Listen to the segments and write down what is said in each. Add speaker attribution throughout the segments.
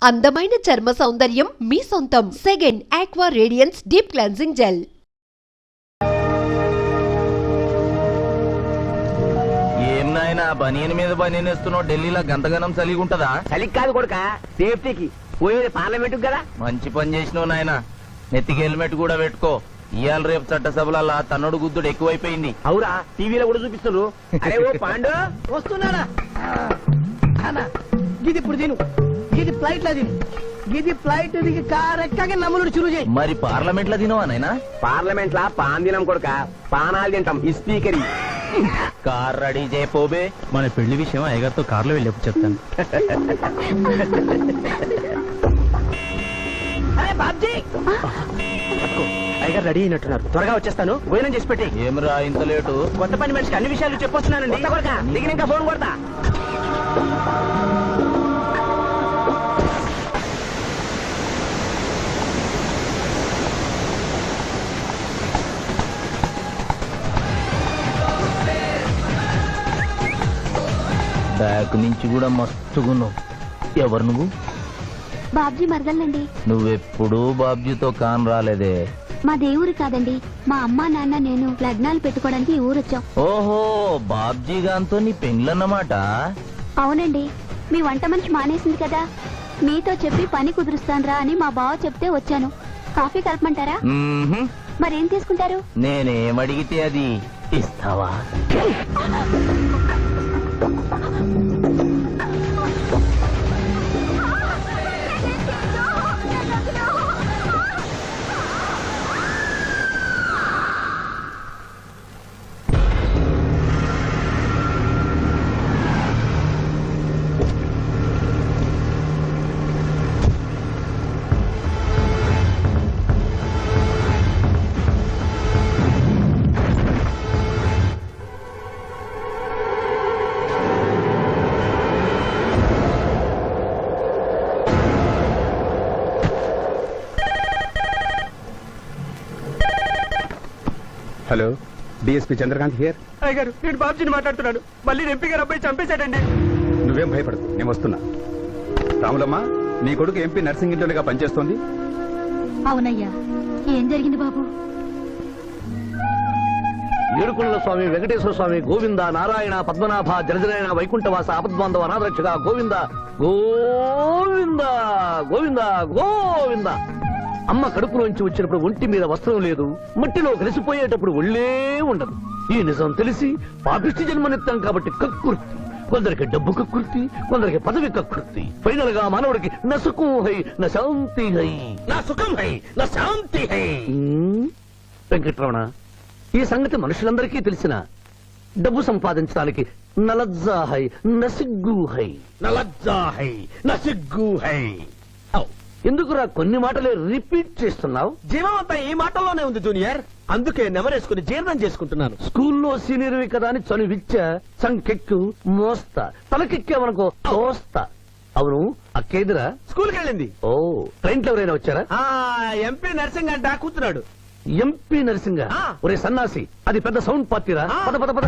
Speaker 1: అందమైన చర్మ సౌందర్యం మీ సొంతం. Second aqua radiance deep cleansing gel.
Speaker 2: ఏం నాయనా బనీన్ మీద బనీన్ వేస్తున్నావు? ఢిల్లీలో గంతగనం చలిగి ఉంటదా?
Speaker 3: చలికి కాదు కొడుక, సేఫ్టీకి. పోయేది పార్లమెంట్ కదా.
Speaker 2: మంచి పని చేసినావు నాయనా. నెత్తికి హెల్మెట్ కూడా పెట్టుకో. ఇవాళ రేపు చట్టసభలల్లా తన్నుడు గుద్దుడు ఎక్కువైపోయింది.
Speaker 3: అవురా, టీవీలో కూడా చూపిస్తున్నారు. అరే ఓ పాండు వస్తున్నారా? గిది ఇప్పుడు తిను, గిది ఫ్లైట్ లా తిను, గిది ఫ్లైట్ దిగి కార్ ఎక్కగా నమ్ములు చురు చేయి.
Speaker 2: మరి పార్లమెంట్ లో తినవా నాయనా?
Speaker 3: పార్లమెంట్ లా పాన్ తినం కొడుక, పానాలు తింటాం. ఈ స్పీకర్
Speaker 2: కార్ రెడీ చేయపోబే.
Speaker 4: మన పెళ్లి విషయం అయ్యగారితో కార్లో వెళ్ళేప్పుడు చెప్తాను.
Speaker 3: అరే బాబ్జీ, అయ్యగారు రెడీ అయినట్టున్నారు. త్వరగా వచ్చేస్తాను, భోజనం చేసి పెట్టి.
Speaker 2: ఏమిరా ఇంత లేటు?
Speaker 3: కొత్త పని మనిషికి అన్ని విషయాలు చెప్పొస్తున్నానండి. దిగిన ఇంకా ఫోన్ కొడతా.
Speaker 2: బ్యాక్ నుంచి కూడా మస్తుగున్నావు. ఎవరు నువ్వు?
Speaker 5: బాబ్జీ మరదలండి.
Speaker 2: నువ్వెప్పుడు బాబ్జీతో కాన్ రాలేదే.
Speaker 5: మా దేవురు కాదండి, మా అమ్మా నాన్న నేను లగ్నాలు పెట్టుకోవడానికి ఈ ఊరొచ్చాం.
Speaker 2: ఓహో, బాబ్జీ గాంతో నీ పెండ్లన్నమాట.
Speaker 5: అవునండి, మీ వంట మనిషి మానేసింది కదా, మీతో చెప్పి పని కుదురుస్తానరా అని మా బావ చెప్తే వచ్చాను. కాఫీ కలపమంటారా? మరేం తీసుకుంటారు?
Speaker 2: నేనేమడిగితే అది ఇస్తావా?
Speaker 6: Hello, DSP Chandrakant here.
Speaker 3: అయ్యగారు, నేను బాబ్జీని మాట్లాడుతున్నాను. మళ్ళీ ఎంపీ గారు అబ్బాయి చంపేశాడండి.
Speaker 6: నువ్వేం భయపడదు, నేను వస్తున్నా. రాములమ్మ, నీ కొడుకు ఎంపీ నర్సింగ్ ఇంటర్గా పనిచేస్తోంది.
Speaker 5: అవునయ్యా, ఏం జరిగింది బాబు?
Speaker 7: ఏడుకొండల స్వామి, వెంకటేశ్వర స్వామి, గోవింద, నారాయణ, పద్మనాభ, జలజనాయన, వైకుంఠవాస, ఆపద్బాంధవ, అనాథరక్షక, గోవింద గోవింద గోవింద గోవింద. అమ్మ కడుపులోంచి వచ్చినప్పుడు ఒంటి మీద వస్త్రం లేదు, మట్టిలో కలిసిపోయేటప్పుడు ఒళ్ళే ఉండదు. ఈ నిజం తెలిసి పాపిష్టి జన్మనిత్తాం కాబట్టి కక్కుర్తి. కొందరికి డబ్బు కక్కుర్తి, కొందరికి పదవి కక్కుర్తి. ఫైనల్ గా మానవుడికి నా సుఖం హై, నా శాంతి హై, నా సుఖం హై, నా శాంతి హై. వెంకటరమణ, ఈ సంగతి మనుషులందరికీ తెలిసిన డబ్బు సంపాదించడానికి నలజ్జా హై, నసిగ్గు హై, నలజ్జా హై, నసిగ్గు హై. ఎందుకురా కొన్ని మాటలే రిపీట్ చేస్తున్నావు?
Speaker 3: జీవం అంతా ఈ మాటల్లోనే ఉంది జూనియర్, అందుకే నెమరేసుకుని జీర్ణం చేసుకుంటున్నాను.
Speaker 7: స్కూల్లో సీనియర్వి కదా అని చనువిచ్చ, సంకెక్కు, మోస్తా, తలకెక్కామనుకో తోస్తా. అవును, అక్కేదిరా
Speaker 3: స్కూల్కి వెళ్ళింది.
Speaker 7: ఓ, ట్రైన్లో ఎవరైనా వచ్చారా?
Speaker 3: ఎంపీ నర్సింగ్ అంట కూర్చున్నాడు.
Speaker 7: ఎంపీ నరసింగ? ఒరే సన్నాసి, అది పెద్ద సౌండ్ పార్టీరా. పద పద పద.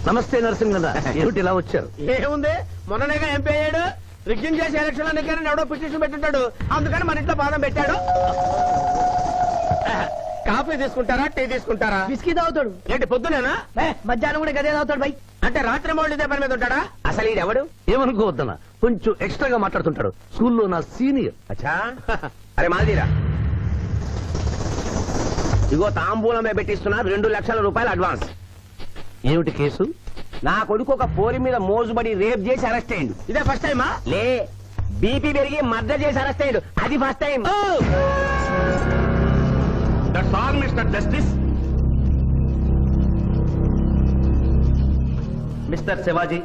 Speaker 7: నమస్తే నరసింగ, ఏమిటి ఇలా వచ్చారు?
Speaker 3: ఏముంది, మొన్ననేగా ఎంపీ అయ్యాడు. రిగ్గింగ్ చేసి ఎలక్షన్ అన్నికని ఎవడో పిటిషన్ పెట్టుంటాడు, అందుకని మన ఇంట్లో బాదం పెట్టాడు. కాఫీ తీసుకుంటారా, టీ తీసుకుంటారా? బిస్కీ తాగుతాడు. ఏంటి పొద్దునేనా? మధ్యాహ్నం కూడా గదే తాగుతాడు బై. అంటే రాత్రి మౌళ్ళు ఇదే పని మీద ఉంటాడా? అసలు ఇది ఎవడు?
Speaker 7: ఏమనుకోవద్దన్నా, కొంచెం ఎక్స్ట్రాగా మాట్లాడుతుంటాడు. స్కూల్లో నా సీనియర్.
Speaker 3: అచ్చా, అరే మాదిరా, ఇగో తాంబూలమే పెట్టిస్తున్నా, 2 లక్షల రూపాయలు అడ్వాన్స్.
Speaker 7: ఏమిటి కేసు?
Speaker 3: నా కొడుకు ఒక పోరి మీద మోజుబడి రేప్ చేసి అరెస్ట్ అయ్యిండు. ఇదే ఫస్ట్ టైమా? లే, బీపీ పెరిగి మర్డర్ చేసి అరెస్ట్ అయ్యిండు, అది first time.
Speaker 6: That's all mister justice.
Speaker 4: Mister Shivaji,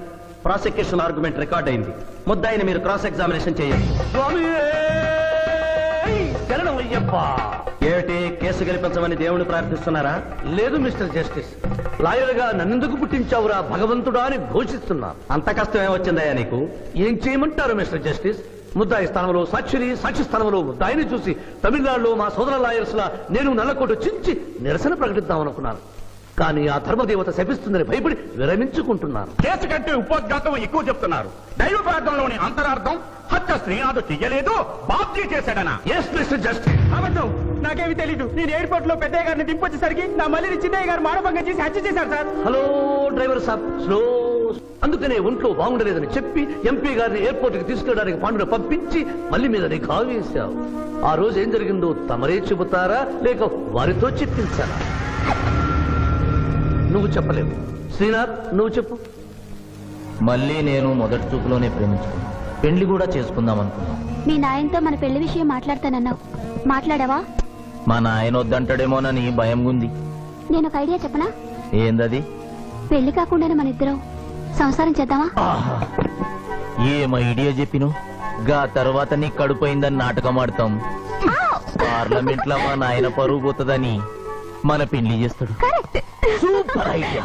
Speaker 4: prosecution argument record అయింది. ముద్దాయిని మీరు క్రాస్ ఎగ్జామినేషన్ చేయండి. ఏమిటి, కేసు గెలిపించమని దేవుని ప్రార్థిస్తున్నారా?
Speaker 7: లేదు మిస్టర్ జస్టిస్, లాయర్ గా నన్నెందుకు పుట్టించావురా భగవంతుడా అని ఘోషిస్తున్నా.
Speaker 4: అంత కష్టం ఏమొచ్చిందయ్యా నీకు?
Speaker 7: ఏం చేయమంటారు మిస్టర్ జస్టిస్? ముద్దాయి స్థానంలో సాక్షిని, సాక్షి స్థానంలో ముద్దాయిని చూసి తమిళనాడులో మా సోదర లాయర్స్ లా నేను నల్లకోటు చించి నిరసన ప్రకటిద్దామనుకున్నాను. కానీ ఆ ధర్మదేవత శపిస్తుందని భయపడి విరమించుకుంటున్నాను.
Speaker 6: కేసు కంటే ఉపోద్ఘాతం ఎక్కువ చెప్తున్నారు. దైవ ప్రార్థనలోని అంతరార్థం హత్య శ్రీనాథు చెయ్యలేదు, బాబ్జీ చేశాడనా?
Speaker 7: Yes mister justice.
Speaker 3: అబద్ధం, నాకేమి తెలీదు. నేను ఎయిర్పోర్ట్ లో పెద్దయ్య గారిని దింపొచ్చేసరికి నా మళ్ళీ చిన్నయ్య గారు మానభంగం చేసి హత్య చేశారు సార్.
Speaker 7: హలో డ్రైవర్ సాబ్, స్లో. అందుకనే ఒంట్లో బాగుండలేదని చెప్పి ఎంపీ గారిని ఎయిర్పోర్ట్ కి తీసుకెళ్ళడానికి పాండును పంపించి మళ్ళీ మీద నిఘా వేశావు. ఆ రోజు ఏం జరిగిందో తమరే చెబుతారా లేక వారితో చెప్పించారా? నువ్వు చెప్పలేవు. శ్రీనాథ్, నువ్వు చెప్పు.
Speaker 2: మళ్ళీ నేను మొదటి చూపులోనే ప్రేమించుకున్నాను, పెళ్లి కూడా చేసుకుందాం అనుకున్నాను.
Speaker 5: మీ నాయనతో మన పెళ్లి విషయం మాట్లాడతానన్నావు, మాట్లాడావా?
Speaker 2: మా నాయన వద్దంటాడేమోనని భయం ఉంది.
Speaker 5: నేను ఒక ఐడియా చెప్పనా?
Speaker 2: ఏందది?
Speaker 5: పెళ్లి కాకుండానే మన ఇద్దరం సంసారం చేద్దామా?
Speaker 2: ఆహా, ఏం ఐడియా చెప్పిను. గా తర్వాత నీ కడుపోయిందని నాటకం ఆడతాం. పార్లమెంట్ లో మా నాయన పరువు పోతుందని మన పెళ్లి చేస్తాడు.
Speaker 5: కరెక్ట్.
Speaker 2: Super idea.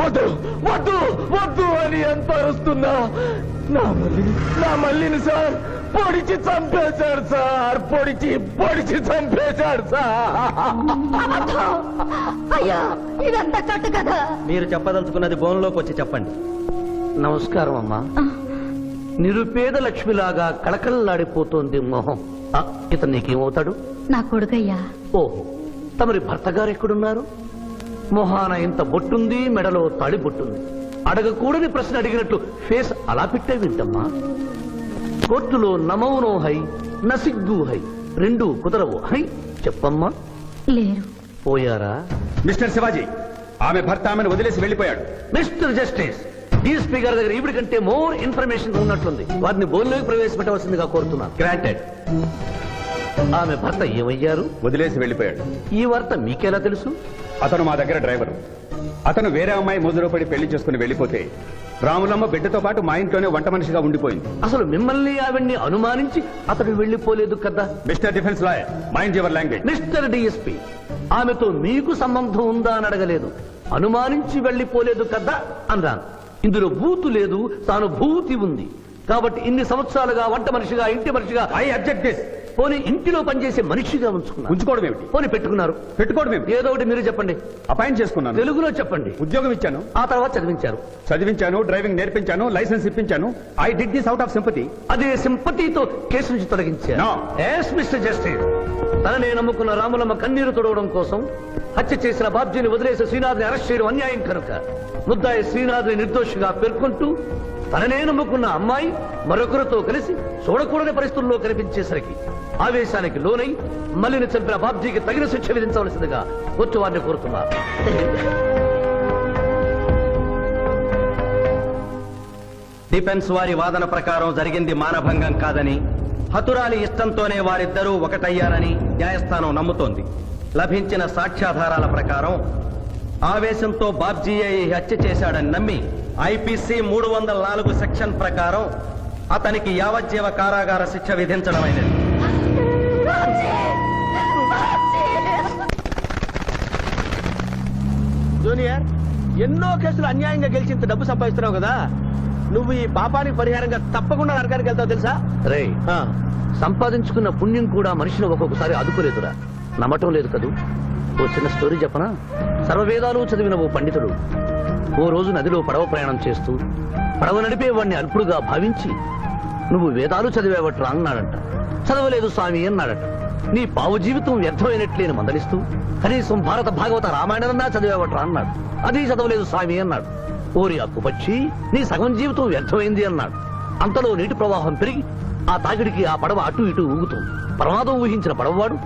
Speaker 7: వద్దు వద్దు వద్దు అని ఎంత అరుస్తున్నా నా మల్లిని సార్ పొడిచి చంపేశాడు సార్. పొడిచి చంపేశాడు సార్.
Speaker 5: అయ్యా, ఇదంతా కట్టు కదా.
Speaker 4: మీరు చెప్పదలుచుకున్నది బోన్లోకి వచ్చి చెప్పండి.
Speaker 7: నమస్కారం అమ్మా. నిరుపేద లక్ష్మిలాగా కళకళలాడిపోతోంది మొహం. ఇతను నీకేమవుతాడు?
Speaker 5: నా కొడుకయ్యా.
Speaker 7: ఓహో, తమరి భర్త గారు ఎక్కడున్నారు? మొహాన ఇంత బొట్టుంది, మెడలో తాళి బొట్టుంది. అడగకూడని ప్రశ్న అడిగినట్టు ఫేస్ అలా పెట్టే వింటమ్మా. కోర్టులో నమౌనో హై నసిగ్గు హై, రెండు కుదరవు హై. చెప్పమ్మా.
Speaker 5: లేరు.
Speaker 7: పోయారా?
Speaker 6: మిస్టర్ శివాజీ, ఆమె భర్త ఆమెను వదిలేసి వెళ్ళిపోయాడు.
Speaker 7: మిస్టర్ జస్టిస్, డీఎస్పీ గారి దగ్గర ఈవిడ కంటే మోర్ ఇన్ఫర్మేషన్ ఉన్నట్లుంది. వారిని బోన్లోకి ప్రవేశపెట్టవలసిందిగా కోరుతున్నాను.
Speaker 4: గ్రాంటెడ్.
Speaker 7: ఆమె భర్త ఏమయ్యారు?
Speaker 6: వదిలేసి వెళ్ళిపోయాడు.
Speaker 7: ఈ వార్త మీకెలా తెలుసు?
Speaker 6: అతను మా దగ్గర డ్రైవరు. అతను వేరే అమ్మాయి ముద్రలో పడి పెళ్లి చేసుకుని వెళ్ళిపోతే రాములమ్మ బిడ్డతో పాటు మా ఇంట్లోనే వంట మనిషిగా ఉండిపోయింది.
Speaker 7: అసలు మిమ్మల్ని ఆవిడ్ని అనుమానించి అతడు వెళ్ళిపోలేదు కదా?
Speaker 6: Mister defence lawyer, mind your language.
Speaker 7: Mister DSP, ఆమెతో మీకు సంబంధం ఉందా అని అడగలేదు, అనుమానించి వెళ్ళిపోలేదు కదా అన్నాను. ఇందులో భూతు లేదు, తాను భూతి ఉంది. కాబట్టి ఇన్ని సంవత్సరాలుగా వంట మనిషిగా, ఇంటి మనిషిగా,
Speaker 6: ఐ అబ్జెక్ట్ దిస్.
Speaker 7: పోనీ ఇంటిలో పనిచేసే మనిషిగా ఉంచుకున్నారు.
Speaker 6: ఉంచుకోవడం ఏమిటి?
Speaker 7: పోనీ పెట్టుకున్నారు.
Speaker 6: పెట్టుకోవడం ఏమిటి?
Speaker 7: ఏదో ఒకటి మీరు చెప్పండి.
Speaker 6: అపాయింట్ చేసుకున్నాను.
Speaker 7: తెలుగులో చెప్పండి.
Speaker 6: ఉద్యోగం ఇచ్చాను.
Speaker 7: ఆ తర్వాత చదివించారు.
Speaker 6: చదివించాను, డ్రైవింగ్ నేర్పించాను, లైసెన్స్ ఇప్పించాను. I did this out of sympathy.
Speaker 7: అదే సింపతితో కేసు నుంచి తొలగించారు.
Speaker 6: No.
Speaker 7: ఎస్ మిస్టర్ జస్టిస్, తననే నమ్ముకున్న రాములమ్మ కన్నీరు తొడవడం కోసం హత్య చేసిన బాబ్జీని వదిలేసి శ్రీనాథ్ని అరెస్ట్ చేయడం అన్యాయం కనుక ముద్దాయి శ్రీనాథ్ని నిర్దోషిగా పేర్కొంటూ తననే నమ్ముకున్న అమ్మాయి మరొకరితో కలిసి చూడకూడని పరిస్థితుల్లో కనిపించేసరికి ఆవేశానికి లోనై మల్లిని చంపిన బాబ్జీకి తగిన శిక్ష విధించవలసిందిగా కోర్టు వారిని కోరుతున్నారు.
Speaker 4: డిఫెన్స్ వారి వాదన ప్రకారం జరిగింది మానభంగం కాదని, హతురాలి ఇష్టంతోనే వారిద్దరూ ఒకటయ్యారని న్యాయస్థానం నమ్ముతోంది. లభించిన సాక్ష్యాధారాల ప్రకారం ఆవేశంతో బాబ్జీయే ఈ హత్య చేశాడని నమ్మి ఐపీసీ 304 సెక్షన్ ప్రకారం అతనికి యావజ్జీవ కారాగార శిక్ష విధించడమైనది.
Speaker 3: జూనియర్, ఎన్నో కేసులు అన్యాయంగా గెలిచి ఇంత డబ్బు సంపాదిస్తున్నావు కదా, నువ్వు ఈ పాపానికి పరిహారంగా తప్పకుండా నరకానికి వెళ్తావు తెలుసా?
Speaker 7: రే, సంపాదించుకున్న పుణ్యం కూడా మనిషిని ఒక్కొక్కసారి అదుపులేదురా. నమ్మటం లేదు కదూ. ఓ చిన్న స్టోరీ చెప్పనా? సర్వవేదాలు చదివిన ఓ పండితుడు ఓ రోజు నదిలో పడవ ప్రయాణం చేస్తూ పడవ నడిపే వాడిని అల్పుడుగా భావించి, నువ్వు వేదాలు చదివేవట్రా అన్నాడంట. చదవలేదు స్వామి అన్నాడట. నీ పావు జీవితం వ్యర్థమైనట్లేని మందలిస్తూ, కనీసం భారత భాగవత రామాయణన్నా చదివేవట్రా అన్నాడు. అది చదవలేదు స్వామి అన్నాడు. ఓరి అక్కుపక్షి, నీ సగం జీవితం వ్యర్థమైంది అన్నాడు. అంతలో నీటి ప్రవాహం పెరిగి ఆ తాకిడికి ఆ పడవ అటు ఇటు ఊగుతుంది. ప్రమాదం ఊహించిన పడవవాడు,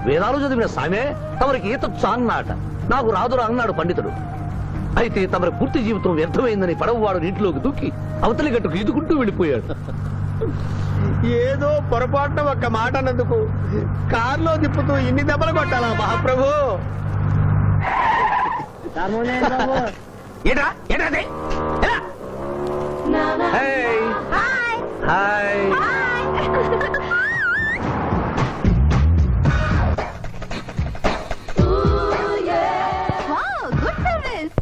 Speaker 7: వేదాలు చదివిన సామే తమరికి ఈతొచ్చా అన్నాట. నాకు రాదురా అన్నాడు పండితుడు. అయితే తమరి పూర్తి జీవితం వ్యర్థమైందని పడవవాడు నీటిలోకి దూకి అవతలి గట్టుకు ఈదుకుంటూ వెళ్ళిపోయాడు.
Speaker 3: ఏదో పొరపాటున ఒక్క మాట అన్నందుకు కారులో తిప్పుతూ ఇన్ని దెబ్బలు కొట్టాలా మహాప్రభు?
Speaker 2: ఏటా ఏటా
Speaker 7: hi
Speaker 5: good service.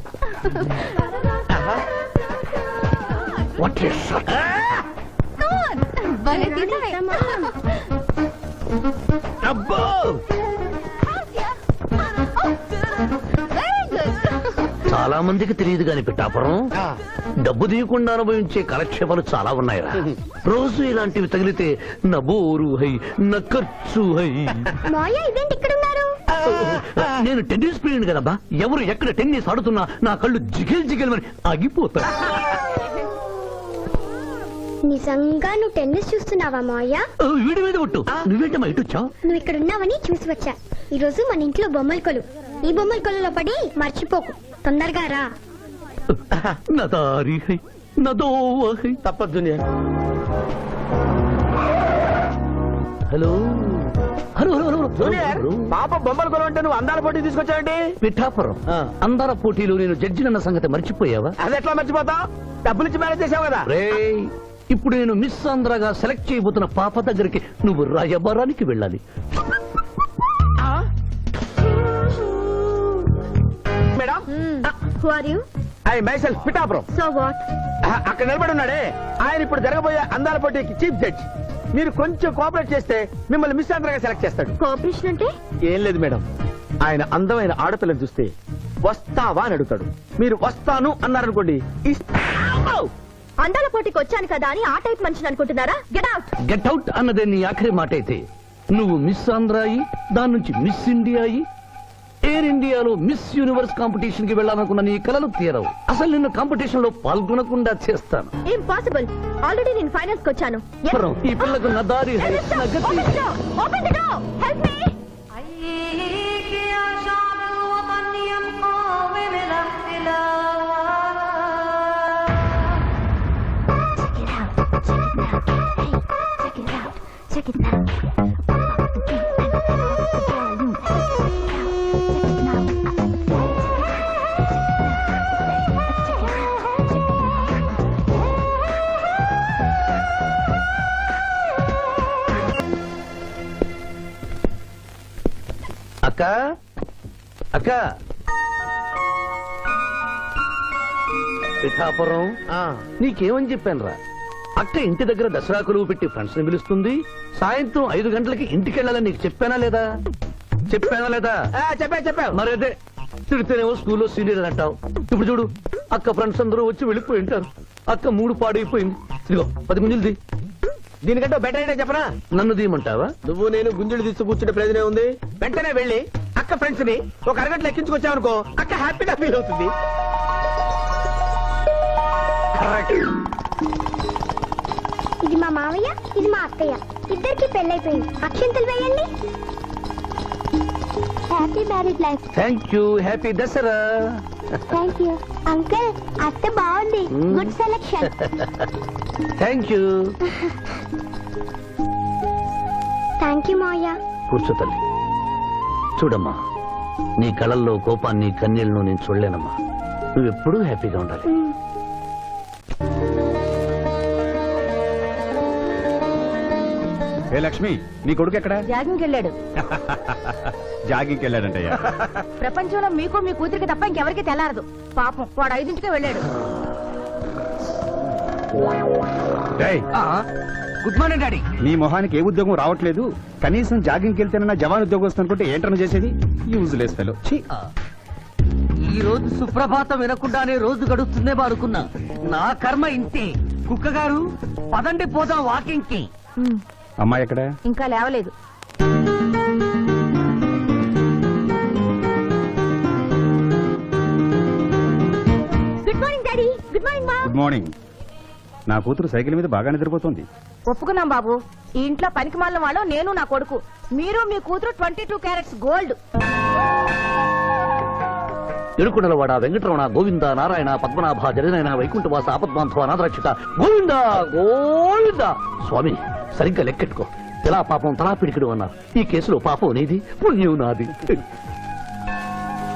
Speaker 7: What is
Speaker 5: భలే తీసావే.
Speaker 7: అబ్బో
Speaker 5: Very good.
Speaker 7: చాలా మందికి తెలియదు గాని పిఠాపురం డబ్బు తీయకుండా అనుభవించే కాలక్షేపాలు చాలా ఉన్నాయిరా. రోజు ఇలాంటివి తగిలితే నా బోరు హై నా ఖర్చు హై.
Speaker 5: మాయ ఇదేంటి ఇక్కడ ఉన్నారు?
Speaker 7: నేను టెన్నిస్ ప్లేయర్ కదబ్బా, ఎవరు ఎక్కడ టెన్నిస్ ఆడుతున్నా నా కళ్ళు జిగిల్ జిగిల్ అని ఆగిపోతాయి.
Speaker 8: నిజంగా నువ్వు టెన్నిస్ చూస్తున్నావా మాయా?
Speaker 7: వీడి మీద ఒట్టు, నువ్వేంటమ్మా ఇటు వచ్చావు?
Speaker 8: నువ్వు ఇక్కడ ఉన్నావని చూసి వచ్చా. ఈ రోజు మన ఇంట్లో బొమ్మల కొలు. ఈ బొమ్మల కొలులో పడి మర్చిపోకు. తొందరగా రా.
Speaker 7: నా దారి హై నా దోవ హై.
Speaker 3: తప్పదు junior.
Speaker 7: Hello hello hello hello
Speaker 3: junior,
Speaker 7: hello.
Speaker 3: పాప బొమ్మల కొలు అంటే నువ్వు అందాల పోటీ తీసుకొచ్చావండి?
Speaker 7: పిఠాపురం
Speaker 3: ఆ.
Speaker 7: అందర పోటీలు నేను జడ్జినన్న సంగతి మర్చిపోయావా?
Speaker 3: అది ఎట్లా మర్చిపోతావు? డబ్బులు ఇచ్చి మేనేజ్ చేసావు కదా.
Speaker 7: రేయ్, ఇప్పుడు నేను మిస్ ఆంధ్రగా సెలెక్ట్ చేయబోతున్న పాప దగ్గరికి నువ్వు రాయబారానికి వెళ్ళాలి.
Speaker 3: Madam,
Speaker 8: Who are you?
Speaker 3: I myself Pithapuram.
Speaker 8: So what?
Speaker 3: అక్కడ నిలబడి ఉన్నాడే ఆయన ఇప్పుడు జరగబోయే అందాల పోటీకి చీఫ్ జడ్జి. మీరు కొంచెం కోఆపరేట్ చేస్తే మిమ్మల్ని మిస్ ఆంధ్రగా సెలెక్ట్ చేస్తాడు.
Speaker 8: కోఆపరేషన్ అంటే?
Speaker 3: ఏం లేదు మేడం, ఆయన అందమైన ఆడపిల్లని చూస్తే వస్తావా అని అడుగుతాడు. మీరు వస్తాను అన్నారనుకోండి,
Speaker 8: అందాల పోటీకి వచ్చాను కదా అని ఆ టైప్ మనిషిని అనుకుంటున్నారా? Get out.
Speaker 7: గెట్ అవుట్ అన్నదే నీ ఆఖరి మాట అయితే నువ్వు మిస్ ఆంధ్ర అయి దాని నుంచి మిస్ ఇండియా అయి ఎయిర్ ఇండియాలో మిస్ యూనివర్స్ కాంపిటీషన్ కి వెళ్ళాలనుకున్న నీ కలలు తీరవు. అసలు నిన్ను కాంపిటీషన్ లో పాల్గొనకుండా చేస్తాను.
Speaker 8: ఇంపాసిబుల్. ఆల్రెడీ నేను ఫైనల్స్ కి వచ్చాను.
Speaker 7: పురం, ఈ పిల్లకు నా దారి హై, నా గతి.
Speaker 8: Open the door. Help me. Check it out.
Speaker 7: అక్క అక్క పిఠాపురం, నీకేమని చెప్పాను రా? అక్క ఇంటి దగ్గర దసరా కొలువు పెట్టి ఫ్రెండ్స్ ని పిలుస్తుంది. సాయంత్రం 5 గంటలకి ఇంటికి వెళ్ళాలని నీకు చెప్పానా లేదా?
Speaker 3: చెప్పావు.
Speaker 7: మరి అదే తిడితేనేమో స్కూల్లో సీనియర్ అని అంటావు. ఇప్పుడు చూడు, అక్క ఫ్రెండ్స్ అందరూ వచ్చి వెళ్ళిపోయి ఉంటారు. అక్క మూడు పాడైపోయింది. ఇదిగో 10 గుంజులు తీ.
Speaker 3: దీనికంటే బెటర్ అయితే చెప్పనా?
Speaker 7: నన్ను తీయమంటావా?
Speaker 3: నువ్వు నేను గుంజులు తీసి కూర్చుంటే ప్రయోజనం ఉంది. వెంటనే వెళ్ళి అక్క ఫ్రెండ్స్ ని ఒక అరగంటలో ఎక్కించుకొచ్చావనుకో, అక్క హ్యాపీగా ఫీల్ అవుతుంది.
Speaker 8: ఇది మా మావయ్య, ఇది మా అత్తయ్య. ఇద్దరికి పెళ్ళైపోయింది. అక్షంతలు వేయండి. Happy married life.
Speaker 7: Thank you. Happy Dasara.
Speaker 8: Thank you uncle. అత్త బాగుంది. Good selection.
Speaker 7: Thank you.
Speaker 8: Thank you మావయ్య.
Speaker 7: కూర్చో తల్లి. చూడమ్మా, నీ కళల్లో కోపాన్ని కన్నీళ్లను నేను చూడలేనమ్మా. నువ్వెప్పుడూ హ్యాపీగా ఉండాలి.
Speaker 6: ఏ లక్ష్మి, నీ కొడుకు ఎక్కడ?
Speaker 9: జాగింగ్కి వెళ్ళాడు.
Speaker 6: జాగింగ్కి వెళ్ళాడంటయ్యా.
Speaker 9: ప్రపంచంలో మీకు మీ కూతురికి తప్ప ఇంకెవరికి తెల్లారదు. పాపం వాడు 5ంటికే వెళ్ళాడు.
Speaker 6: డేయ్,
Speaker 7: గుడ్ మార్నింగ్ డాడీ.
Speaker 6: నీ మొహానికి ఏ ఉద్యోగం రావట్లేదు. కనీసం జాగింగ్కి వెళ్తేనన్నా జవాన్ ఉద్యోగం వస్తుంది అనుకుంటే ఏంటన్నా చేసేది? Useless fellow.
Speaker 10: ఈ రోజు సుప్రభాతం వినకుండానే రోజు గడుస్తుందే అనుకున్నా. నా కర్మ ఇంతే. కుక్క గారు పదండి పోదాం వాకింగ్ కి.
Speaker 6: అమ్మాయి ఎక్కడ?
Speaker 9: ఇంకా లేవలేదు.
Speaker 8: Good morning daddy. Good morning మా.
Speaker 6: Good morning. నా కూతురు సైకిల్ మీద బాగా నిద్రపోతుంది.
Speaker 9: ఒప్పుకున్నాం బాబు. ఈ ఇంట్లో పనికి మాలిన వాళ్ళు నేను, నా కొడుకు. మీరు మీ కూతురు 22 క్యారెట్స్ గోల్డ్.
Speaker 7: ఎరుకుడలవాడ వెంకటరమణ గోవింద నారాయణ పద్మనాభ జగనైన వైకుంఠవాస ఆపద్బాంధవ అనాథరక్షక గోవింద గోవింద. స్వామి, సరిగ్గా లెక్కెట్టుకో. ఎలా పాపం తలా పిడికిడు అన్నారు. ఈ కేసులో పాపం నీది, పుణ్యం నాది.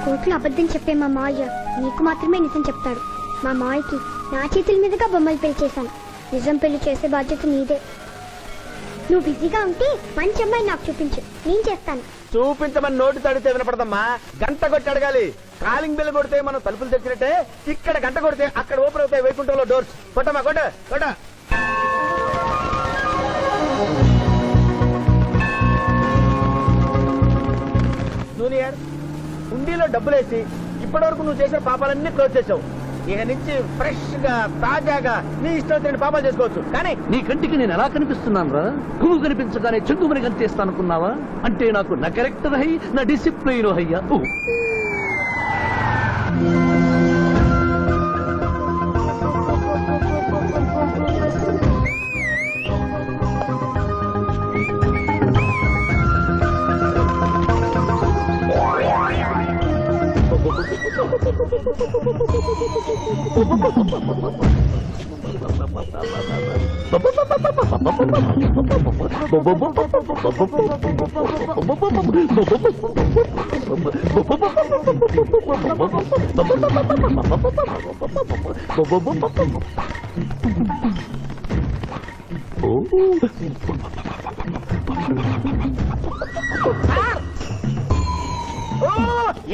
Speaker 8: కోర్టులో అబద్ధం చెప్పే మా మావయ్య నీకు మాత్రమే నిజం చెప్తాడు. మా మావయ్యకి నా చేతుల మీదుగా బొమ్మలు పెళ్లి చేశాను. నిజం పెళ్లి చేసే బాధ్యత నీదే. నువ్వు బిజీగా ఉంటే మంచి అమ్మాయి నాకు చూపించు, నేను చేస్తాను.
Speaker 3: చూపించమని నోటి తడితే వినపడదమ్మా, గంట కొట్టి అడగాలి. కాలింగ్ బిల్ కొడితే మనం తలుపులు తెచ్చినట్టే ఇక్కడ గంట కొడితే అక్కడ ఓపెన్ అవుతాయి వైకుంఠంలో డోర్స్. కొట్టమ్మా, కొట్ట కొట్ట. జూనియర్, ఉండిలో డబ్బులేసి ఇప్పటి వరకు నువ్వు చేసిన పాపాలన్నీ క్లోజ్ చేసావు. ఇక నుంచి ఫ్రెష్ గా తాజాగా నీ ఇష్టం వచ్చిన పాపాలు చేసుకోవచ్చు. కానీ
Speaker 7: నీ కంటికి నేను ఎలా కనిపిస్తున్నాను రా? పువ్వు కనిపించగానే చెంగుమని కనిపిస్తాను అనుకున్నావా? అంటే నాకు నా క్యారెక్టర్ హై, నా డిసిప్లిన్ హయ్యా.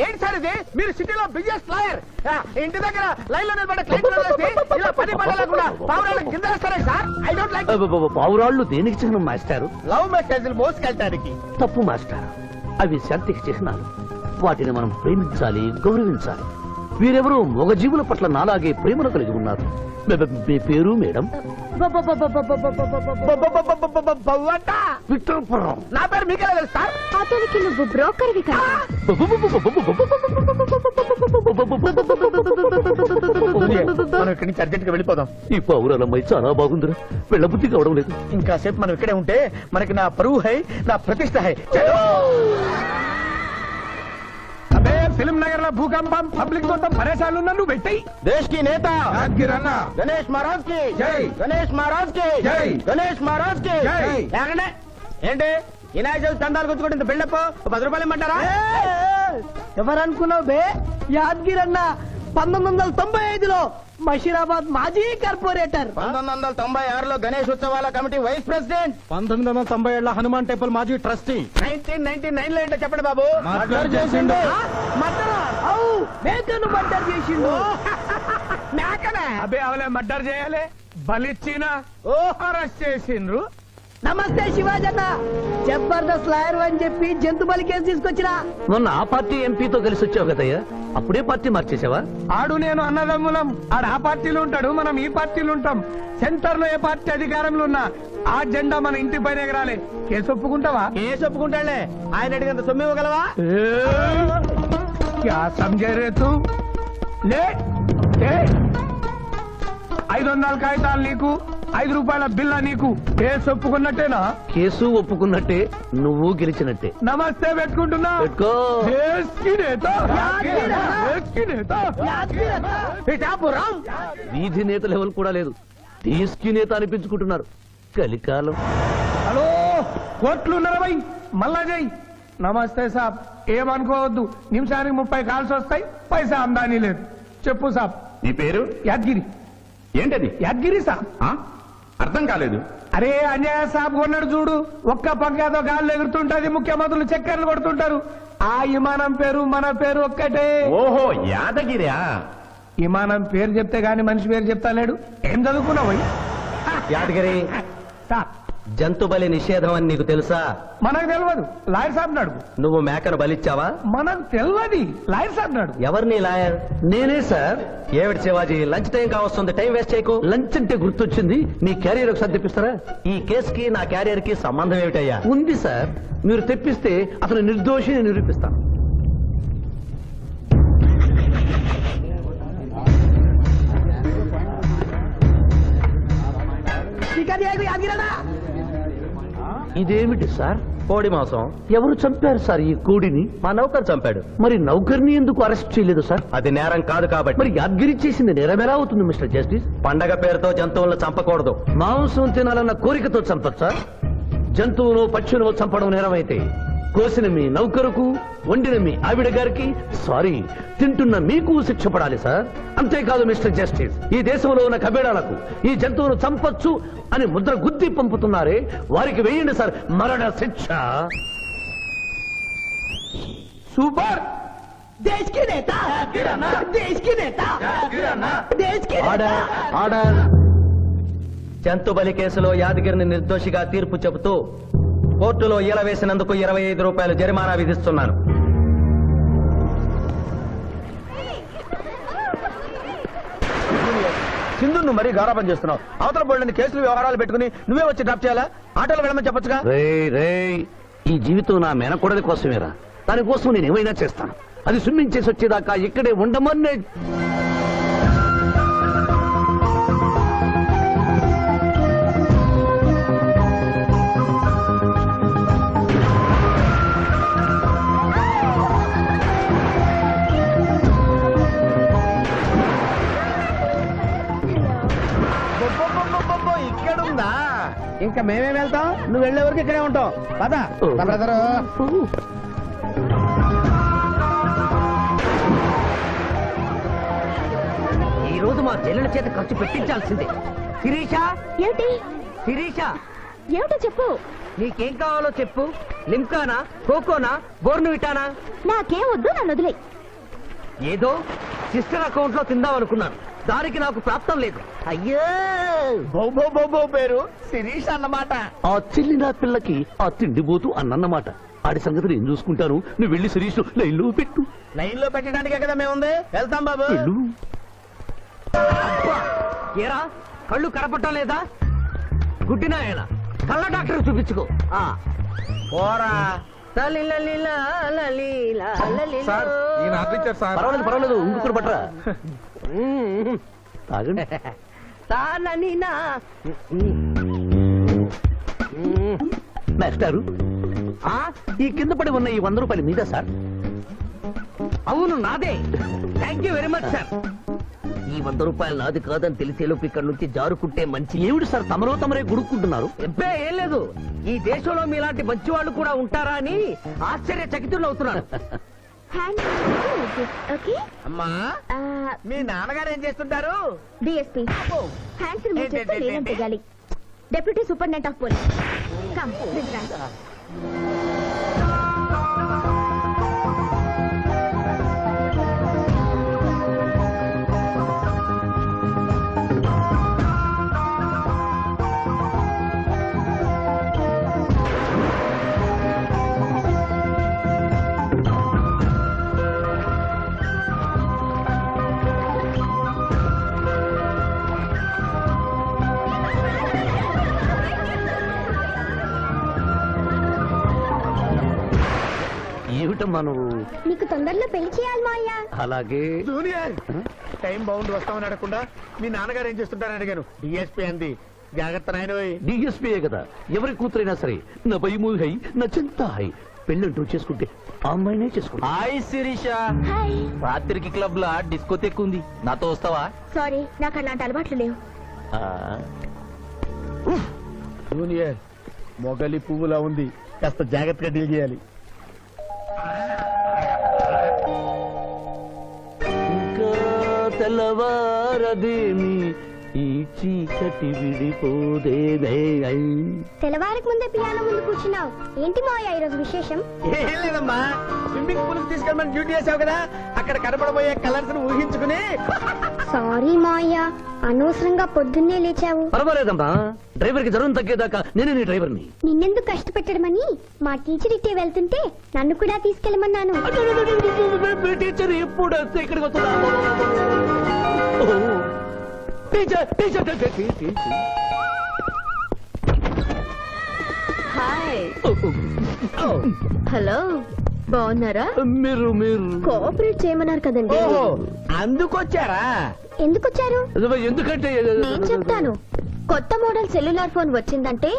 Speaker 3: ఏంటి సార్ ఇది? మీరు సిటీలో బిజినెస్ లాయర్, ఇంటి దగ్గర లైన్ లో నిలబడే క్లయింట్ ఇలా పని పడలేకుండా పావురాళ్ళకి కింద వేస్తారే సార్. I don't like.
Speaker 7: పావురాళ్ళు దేనికి చిహ్నం మాస్టారు?
Speaker 3: లవ్ మెసేజ్లు మోసుకెళ్ళటానికి.
Speaker 7: తప్పు మాస్టర్, అవి శాంతికి చిహ్నాలు. వాటిని మనం ప్రేమించాలి, గౌరవించాలి. వీరెవరూ మగజీవుల పట్ల నాలాగే ప్రేమను కలిగి ఉన్నారు. మీ పేరు మేడం? విక్టర్పురం.
Speaker 3: నా పేరు మీకెలా తెలుసు సార్?
Speaker 5: అతనికి నువ్వు బ్రోకర్వి కదా.
Speaker 3: మనం ఇక్కడి నుంచి అర్జెంట్ గా వెళ్ళిపోదాం.
Speaker 7: ఈ పౌరాలమ్మాయి చాలా బాగుందిరా, వెళ్ళబుద్ధి కావడం లేదు.
Speaker 3: ఇంకా సేపు మనం ఇక్కడే ఉంటే మనకి నా పరువు హై, నా ప్రతిష్ట హై. చలో. అబే ఫిల్మ్ నగర్ లో భూకంపం, పబ్లిక్ మొత్తం పరేషాన్లు నన్ను పెట్టాయి. దేశ్ కి నేత గణేష్ మహారాజ్ కి జై, గణేష్ మహారాజ్ కి జై, గణేష్ మహారాజ్ కి జై. ఏంటి వినాయక చవితి చందాలు గుర్తుకుంటే ఇంత బిల్డప్ 10 రూపాయలు ఇమ్మంటారా?
Speaker 10: ఎవరు అనుకున్నావు బే? యాదగిరి అన్న 1995లో మషీరాబాద్ మాజీ కార్పొరేటర్,
Speaker 3: 1996లో గణేష్ ఉత్సవాల కమిటీ వైస్ ప్రెసిడెంట్,
Speaker 10: 1997లో హనుమాన్ టెంపుల్ మాజీ ట్రస్టీ,
Speaker 3: 1999 లో ఏంటో చెప్పండి బాబు.
Speaker 10: మర్డర్ చేసిండు. మేకను మర్డర్ చేసిండు.
Speaker 3: మేకనే
Speaker 10: అబే అవలే మర్డర్ చేయాలి, బలిచ్చిన అరెస్ట్ చేసిండ్రు. నమస్తే శివాజన్న, జబర్దస్త్ లాయర్ అని చెప్పి జంతు బలి కేసు తీసుకొచ్చినా.
Speaker 7: మొన్న ఆ పార్టీ ఎంపీతో కలిసి వచ్చావు కదయ్యా, అప్పుడే పార్టీ మార్చేసావా?
Speaker 10: ఆడు నేను అన్నదమ్ములం, ఆడు ఆ పార్టీలో ఉంటాడు, మనం ఈ పార్టీలో ఉంటాం. సెంటర్ లో ఏ పార్టీ అధికారంలో ఉన్నా ఆ జెండా మన ఇంటి పైన ఎగరాలి. కేసు ఒప్పుకుంటావా?
Speaker 3: కేసు ఒప్పుకుంటాడులే, ఆయన అడిగినంత సొమ్ము ఇవ్వగలవా?
Speaker 10: క్యా సమझे रे तू? ले 500 కాగితాలు నీకు, 5 రూపాయల బిల్ల నీకు. కేసు ఒప్పుకున్నట్టేనా?
Speaker 7: కేసు ఒప్పుకున్నట్టే, నువ్వు గెలిచినట్టే.
Speaker 10: నమస్తే పెట్టుకుంటున్నా.
Speaker 7: పెట్టుకో.
Speaker 10: దేశ్ కి నేత, దేశ్ కి నేత.
Speaker 3: పిఠాపురం
Speaker 7: వీధి నేత లెవెల్ కూడా లేదు, దేశ్ నేత అనిపించుకుంటున్నారు. కలికాలం.
Speaker 10: హలో, కోట్లు ఉన్నారా భయ్? మళ్ళా జై. నమస్తే సాబ్, ఏమనుకోవద్దు, నిమిషానికి 30 కాల్స్ వస్తాయి, పైసా ఆమ్దానీ లేదు. చెప్పు సాబ్.
Speaker 6: నీ పేరు?
Speaker 10: యాదగిరి.
Speaker 6: ఏంటది?
Speaker 10: యాదగిరి సాబ్.
Speaker 6: అర్థం కాలేదు.
Speaker 10: అరే అన్యాయ సాబ్ కొన్నాడు చూడు, ఒక్క పక్కతో గాల్లో ఎగురుతుంటది, ముఖ్యమంత్రులు చక్కర్లు కొడుతుంటారు. ఆ విమానం పేరు మన పేరు ఒక్కటే.
Speaker 6: ఓహో, యాదగిరా?
Speaker 10: విమానం పేరు చెప్తే గాని మనిషి పేరు చెప్తా లేడు. ఏం చదువుకున్నావు?
Speaker 4: యాదగిరి,
Speaker 10: సాబ్
Speaker 4: జంతు బలి నిషేధం అని నీకు తెలుసా?
Speaker 10: మనకు తెలియదు, లాయర్ సాబ్ నాడు.
Speaker 4: నువ్వు మేకను బలిచ్చావా?
Speaker 10: మనకు తెలియదు, లాయర్ సాబ్ నాడు.
Speaker 4: ఎవరిని లాయర్?
Speaker 7: నేనే సార్.
Speaker 4: ఏమిటి శివాజీ, లంచ్ టైం కావస్తుంది, టైం వేస్ట్ చేయకు.
Speaker 7: లంచ్ అంటే గుర్తొచ్చింది, మీ క్యారియర్ ఒకసారి తెప్పిస్తారా?
Speaker 4: ఈ కేసుకి నా క్యారియర్ కి సంబంధం ఏమిటయ్యా?
Speaker 7: ఉంది సార్, మీరు తెప్పిస్తే అతను నిర్దోషిని నిరూపిస్తాను. ఇదేమిటి సార్?
Speaker 4: కోడి మాంసం.
Speaker 7: ఎవరు చంపారు సార్ ఈ కోడిని?
Speaker 4: మా నౌకర్ చంపాడు.
Speaker 7: మరి నౌకర్ని ఎందుకు అరెస్ట్ చేయలేదు సార్?
Speaker 4: అది నేరం కాదు కాబట్టి.
Speaker 7: మరి యాదగిరి చేసింది నేరం ఎలా అవుతుంది మిస్టర్ జస్టిస్?
Speaker 4: పండగ పేరుతో జంతువులను చంపకూడదు.
Speaker 7: మాంసం తినాలన్న కోరికతో చంపచ్చా? జంతువును పక్షులను చంపడం నేరమైతే కోసిన మీ నౌకరుకు, వండిన మీ ఆవిడ గారికి, సారీ, తింటున్న మీకు శిక్ష పడాలి సార్. అంతేకాదు మిస్టర్ జస్టిస్, ఈ దేశంలో ఉన్న కబేడాలకు ఈ జంతువును చంపొచ్చు అని ముద్ర గుద్ది పంపుతున్నారే, వారికి వేయండి సార్ మరణ శిక్ష.
Speaker 10: సూపర్ దేశ్ కి నేత దేశ్ కి నేత దేశ్ కి
Speaker 4: ఆర్డర్ ఆర్డర్. జంతు బలి కేసులో యాదగిరిని నిర్దోషిగా తీర్పు చెబుతూ కోర్టులో ఈల వేసినందుకు 25 రూపాయలు జరిమానా విధిస్తున్నాను.
Speaker 3: సింధు నువ్వు మరీ గారాబం చేస్తున్నావు. అవతల బోల్డని కేసులు వ్యవహారాలు పెట్టుకుని నువ్వే వచ్చి డ్రాప్ చేయాలా? ఆటోలో వెళ్ళమని చెప్పొచ్చుగా.
Speaker 7: రేయ్, ఈ జీవితం నా మేనకోడలి కోసమేరా. దానికోసం నేను ఏమైనా చేస్తాను. అది స్విమ్మింగ్ చేసి వచ్చేదాకా ఇక్కడే ఉండమని.
Speaker 3: ఇక్కడ ఉందా? ఇంకా మేమే వెళ్తాం, నువ్వు వెళ్లే వరకు ఇక్కడే ఉంటాం. పద బ్రదరు.
Speaker 7: ఈ రోజు మా చెల్లెల చేత ఖర్చు పెట్టించాల్సిందే. శిరీష,
Speaker 5: ఏమిటి
Speaker 7: శిరీష,
Speaker 5: ఏమిటో చెప్పు.
Speaker 7: నీకేం కావాలో చెప్పు. లిమ్కానా, కోకోనా, బోర్నువిటానా?
Speaker 5: నాకేం వద్దు, నన్ను వదిలే.
Speaker 7: ఏదో సిస్టర్ అకౌంట్ లో తిందామనుకున్నాను, దానికి నాకు ప్రాప్తం లేదు. అయ్యో,
Speaker 3: బౌ పేరు శిరీష్ అన్నమాట.
Speaker 7: ఆ చెల్లి నా పిల్లకి ఆ తిండిపోతూ అన్నమాట. ఆడి సంగతి నేను చూసుకుంటాను. నువ్వు వెళ్ళి శిరీష్ లైన్లో పెట్టు.
Speaker 3: లైన్ లో పెట్టడానికే కదా మేముంది. వెళ్తాం బాబు.
Speaker 7: వెళ్ళు. ఏరా, కళ్ళు కనపడటం లేదా? గుడ్డినాయన కళ్ళ డాక్టర్ చూపించుకో.
Speaker 3: పోరా.
Speaker 7: పర్వాలేదు, ఇంకొకటి పట్టరా. తాగండి. మాస్టారు, ఈ కింద పడి ఉన్న ఈ 100 రూపాయలు మీద సార్? అవును, నాదే. Thank you very much sir. ఈ 100 రూపాయలు నాది కాదని తెలిసేలోపు ఇక్కడ నుంచి జారుకుంటే మంచి. ఏమిటి సార్ తమరే గుడుక్కుంటున్నారు? ఎబ్బే ఏం లేదు, ఈ దేశంలో మీలాంటి మంచి వాళ్ళు కూడా ఉంటారా అని ఆశ్చర్యచకితులు అవుతున్నారు.
Speaker 5: ఓకే,
Speaker 3: అమ్మా, మీ నాన్నగారు ఏం చేస్తుంటారు?
Speaker 5: డిఎస్పీ హ్యాండ్స్ రిమూవ్ చేస్తే లేనం తెగాలి. Deputy superintendent of police. Come this రా.
Speaker 7: ఏమిటమ్మా నువ్వు?
Speaker 8: నీకు తొందరలో పెళ్లి చేయాలి మాయా.
Speaker 7: అలాగే.
Speaker 3: జూనియర్, టైం బౌండ్ వస్తామని అడగకుండా మీ నాన్నగారు ఏం చేస్తుంటారని అడిగాను. డిఎస్పీ అంది. జాగ్రత్త నాయనోయ్.
Speaker 7: డిఎస్పీయే కదా, ఎవరి కూతురైనా సరే నా భయము హై, నా చింత హై. పెళ్ళంటూ చేసుకుంటే ఆ అమ్మాయినే చేసుకుంటా.
Speaker 2: Hi Sirisha,
Speaker 5: hi.
Speaker 2: రాత్రికి క్లబ్ లా డిస్కోతెక్ ఉంది, నాతో వస్తావా?
Speaker 5: సారీ, నాకు అలాంటి అలవాట్లు లేవు.
Speaker 3: జూనియర్, మొగలి పువ్వులా ఉంది, కాస్త జాగ్రత్తగా డీల్ చేయాలి.
Speaker 7: ఇంకా తెల్లవారదేమి, ఈ చీకటి విడిపోదేదే.
Speaker 8: తెల్లవారికి ముందే పియానో ముందు కూర్చున్నావు. ఏంటి మాయా ఈరోజు విశేషం?
Speaker 3: ఏం లేదమ్మా, స్విమ్మింగ్ పూల్ తీసుకెళ్ళమని డ్యూటీ చేసావు కదా, అక్కడ కనపడబోయే కలర్స్ ఊహించుకుని.
Speaker 8: సారీ మాయా, అనవసరంగా పొద్దున్నే లేచావు.
Speaker 7: పర్వాలేదమ్మా, డ్రైవర్ కి జ్వరం తగ్గేదాకా నేనే నీ డ్రైవర్ని.
Speaker 8: నిన్నెందుకు కష్టపెట్టడమని మా టీచర్ ఇట్టే వెళ్తుంటే నన్ను కూడా తీసుకెళ్ళమన్నాను.
Speaker 7: టీచర్ ఎప్పుడు వస్తే ఇక్కడికి వస్తుందా?
Speaker 5: హాయ్. హలో, బాగున్నారా?
Speaker 7: మీరు
Speaker 5: కోఆపరేట్ చేయమన్నారు కదండి.
Speaker 3: ఓహో, అందుకొచ్చారా?
Speaker 8: ఎందుకు వచ్చారు?
Speaker 7: ఎందుకంటే
Speaker 5: నేను చెప్తాను. కొత్త మోడల్ సెల్యులార్ ఫోన్ వచ్చిందంటే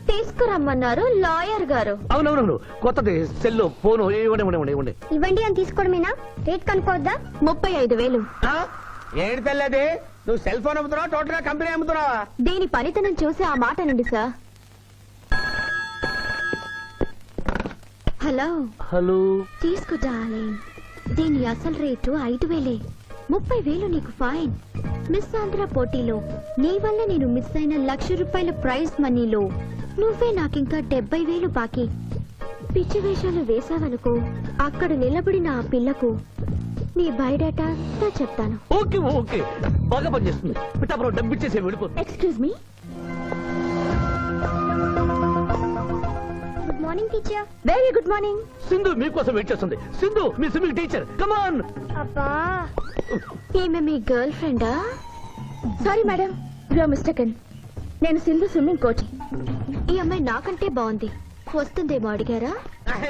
Speaker 5: తీసుకురమ్మన్నారు లాయర్ గారు.
Speaker 7: అవునవును, కొత్తది సెల్ ఫోన్. ఇవ్వండి.
Speaker 8: ఇవ్వండి అని తీసుకోవడమేనా? రేట్ కనుక్కోవద్దా?
Speaker 5: 35,000.
Speaker 3: ఏడు తెల్లది, నువ్వు సెల్ ఫోన్ అమ్ముతున్నావా, టోటల్ గా కంపెనీ అమ్ముతున్నావా?
Speaker 5: దీని పనితనం చూసి ఆ మాట నండి సార్. హలో
Speaker 7: హలో
Speaker 5: తీసుకో డార్లింగ్. దీని అసలు రేటు 5,000. 30,000 నీకు ఫైన్. మిస్ ఆంధ్ర పోటీలో నీ వల్ల నేను మిస్ అయిన ₹1,00,000 ప్రైజ్ మనీలో నువ్వే నాకింకా 70,000 బాకీ. పిచ్చి వేషాలు వేసావనుకో, అక్కడ నిలబడిన ఆ పిల్లకు నీ బయోడేటా చెప్తాను.
Speaker 7: ఓకే ఓకే, బాగా పనిచేస్తుంది. పిఠాపురం డబ్బిచ్చేసి వెళ్ళిపోతుంది.
Speaker 5: Excuse me.
Speaker 8: Good morning teacher.
Speaker 5: Very good morning.
Speaker 7: Sindhu మీకోసం వెయిట్ చేస్తుంది. సింధు మీ సివిల్ టీచర్, కమాన్.
Speaker 8: అబ్బా
Speaker 5: ఈమె మీ గర్ల్ ఫ్రెండా? Sorry madam, you mistaken. నేను సింధు స్విమ్మింగ్ కోచ్. ఈ అమ్మాయి నాకంటే బాగుంది. వస్తుందేమో అడిగారా?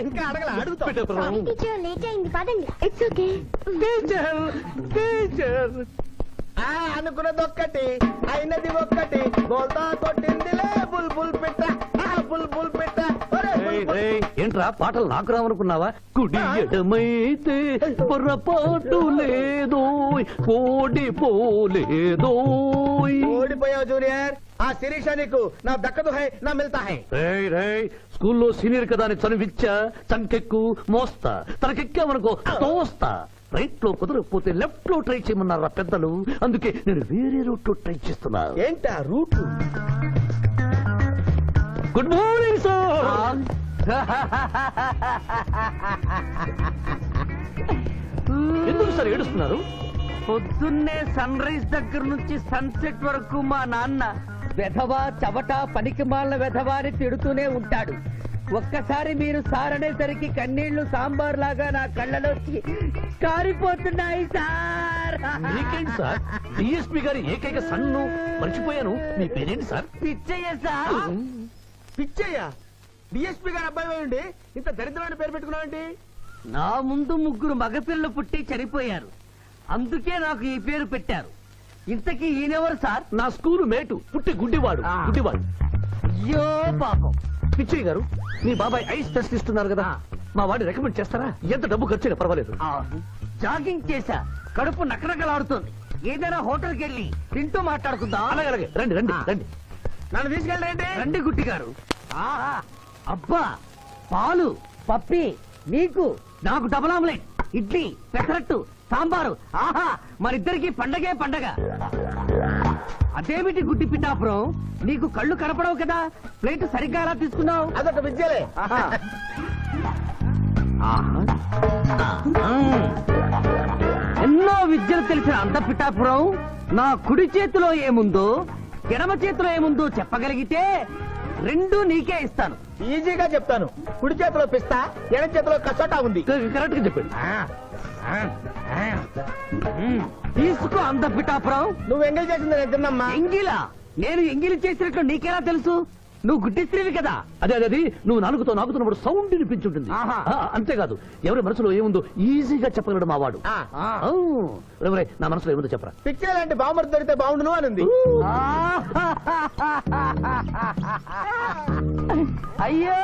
Speaker 3: ఇంకా అడగల అడుగుతా.
Speaker 8: సారీ టీచర్, లేట్ అయింది పదండి.
Speaker 5: It's okay.
Speaker 7: టీచర్ టీచర్,
Speaker 3: అనుకున్నది ఒక్కటి అయినది ఒక్కటి. బోల్తా కొట్టిందిలే బుల్బుల్ పిట్ట, బుల్బుల్ పిట్ట.
Speaker 7: ఏంట్రా పాటలు నాకు రావనుకున్నావా? కుడి ఎడమైతే పొరపాటు లేదో, ఓడిపోలేదో.
Speaker 3: ఓడిపోయావు జూనియర్. ఆ శిరీష నీకు నా దక్కదు హై నా మిల్తా హై.
Speaker 7: స్కూల్లో సీనియర్ కదా అని చనివిచ్చా, చంకెక్కు మోస్తా, తనకెక్కామనుకో తోస్తా. రైట్ లో కుదరకపోతే లెఫ్ట్ లో ట్రై చేయమన్నారా పెద్దలు. అందుకే నేను వేరే రూట్ లో ట్రై చేస్తున్నా.
Speaker 3: ఏంటా రూట్?
Speaker 7: Good morning sir. ఎందుకు సార్ ఏడుస్తున్నారు?
Speaker 2: పొద్దున్నే సన్ రైజ్ దగ్గర నుంచి సన్సెట్ వరకు మా నాన్న వెధవా చవట పనికిమాల వెధవా అని తిడుతూనే ఉంటాడు. ఒక్కసారి మీరు సార్ అనేసరికి కన్నీళ్లు సాంబార్ లాగా నా కళ్ళలోకి కారిపోతున్నాయి సార్.
Speaker 7: మీకేంటి సార్? డిఎస్పీ గారి ఏకైక సన్ను మర్చిపోయాను. మీ పేరేంటి sir?
Speaker 2: Pichaiah sir.
Speaker 3: Pichaiah DSP గారు అబ్బాయి ఉండి ఇంత దరిద్రమైన పేరు పెట్టుకున్నావేంటి?
Speaker 2: నా ముందు 3 మగపిల్లలు పుట్టి చనిపోయారు, అందుకే నాకు ఈ పేరు పెట్టారు. ఇంతకీ ఈయనెవరు సార్?
Speaker 7: నా స్కూలు మేటు, పుట్టి గుడ్డివాడు. గుడ్డివాడు.
Speaker 2: అయ్యో పాపం.
Speaker 7: పిచ్చయ్య గారు, మీ బాబాయ్ ఐస్ టెస్ట్ ఇస్తున్నారు కదా, మా వాడిని రికమెండ్ చేస్తారా? ఎంత డబ్బు ఖర్చైనా పర్వాలేదు.
Speaker 2: జాగింగ్ చేశా, కడుపు నకనకలాడుతుంది. ఏదైనా హోటల్కి వెళ్ళి తింటూ మాట్లాడుకుందాం.
Speaker 7: అలాగే అలాగే, రండి రండి రండి.
Speaker 3: నన్ను తీసుకెళ్ళండి.
Speaker 2: రండి గుట్టి గారు. ఆహా, అబ్బా, పాలు పప్పి, నీకు నాకు డబుల్ ఆమ్లెట్, ఇడ్లీ పెసరట్టు సాంబారు. ఆహా, మరిద్దరికి పండగే పండగ. అదేమిటి గుడ్డి పిఠాపురం, నీకు కళ్ళు కనపడవు కదా, ప్లేట్ సరిగ్గా ఎలా తీసుకున్నావు?
Speaker 3: అదొక విద్యలే.
Speaker 2: ఆహా. ఎన్నో విద్యలు తెలిసిన అంత పిఠాపురం నా కుడి చేతిలో ఏముందో ఎడమ చేతిలో ఏముందో చెప్పగలిగితే 2 నీకే ఇస్తాను.
Speaker 3: ఈజీగా చెప్తాను. కుడి చేతిలో పిస్తా, ఎడం చేతిలో కసోటా ఉంది.
Speaker 7: కరెక్ట్ గా చెప్పండి.
Speaker 2: తీసుకో అంత పిఠాపురం.
Speaker 3: నువ్వు ఎంగిల్ చేసింది నేను తిన్నమ్మా.
Speaker 2: ఎంగిలా? నేను ఎంగిలి చేసినట్లు నీకెలా తెలుసు? నువ్వు గుడ్డిస్త్రీవి కదా.
Speaker 7: అదే అదే, నువ్వు నాలుగుతో నాకుతున్నప్పుడు సౌండ్ వినిపించుంటుంది.
Speaker 2: ఆహా.
Speaker 7: అంతేకాదు, ఎవరి మనసులో ఏముందో ఈజీగా చెప్పగలడు మా వాడు. నా మనసులో ఏముందో చెప్పరా?
Speaker 3: పిచ్చే లాంటి బాంబర్ దొరికితే బాగుండును అని ఉంది.
Speaker 2: అయ్యో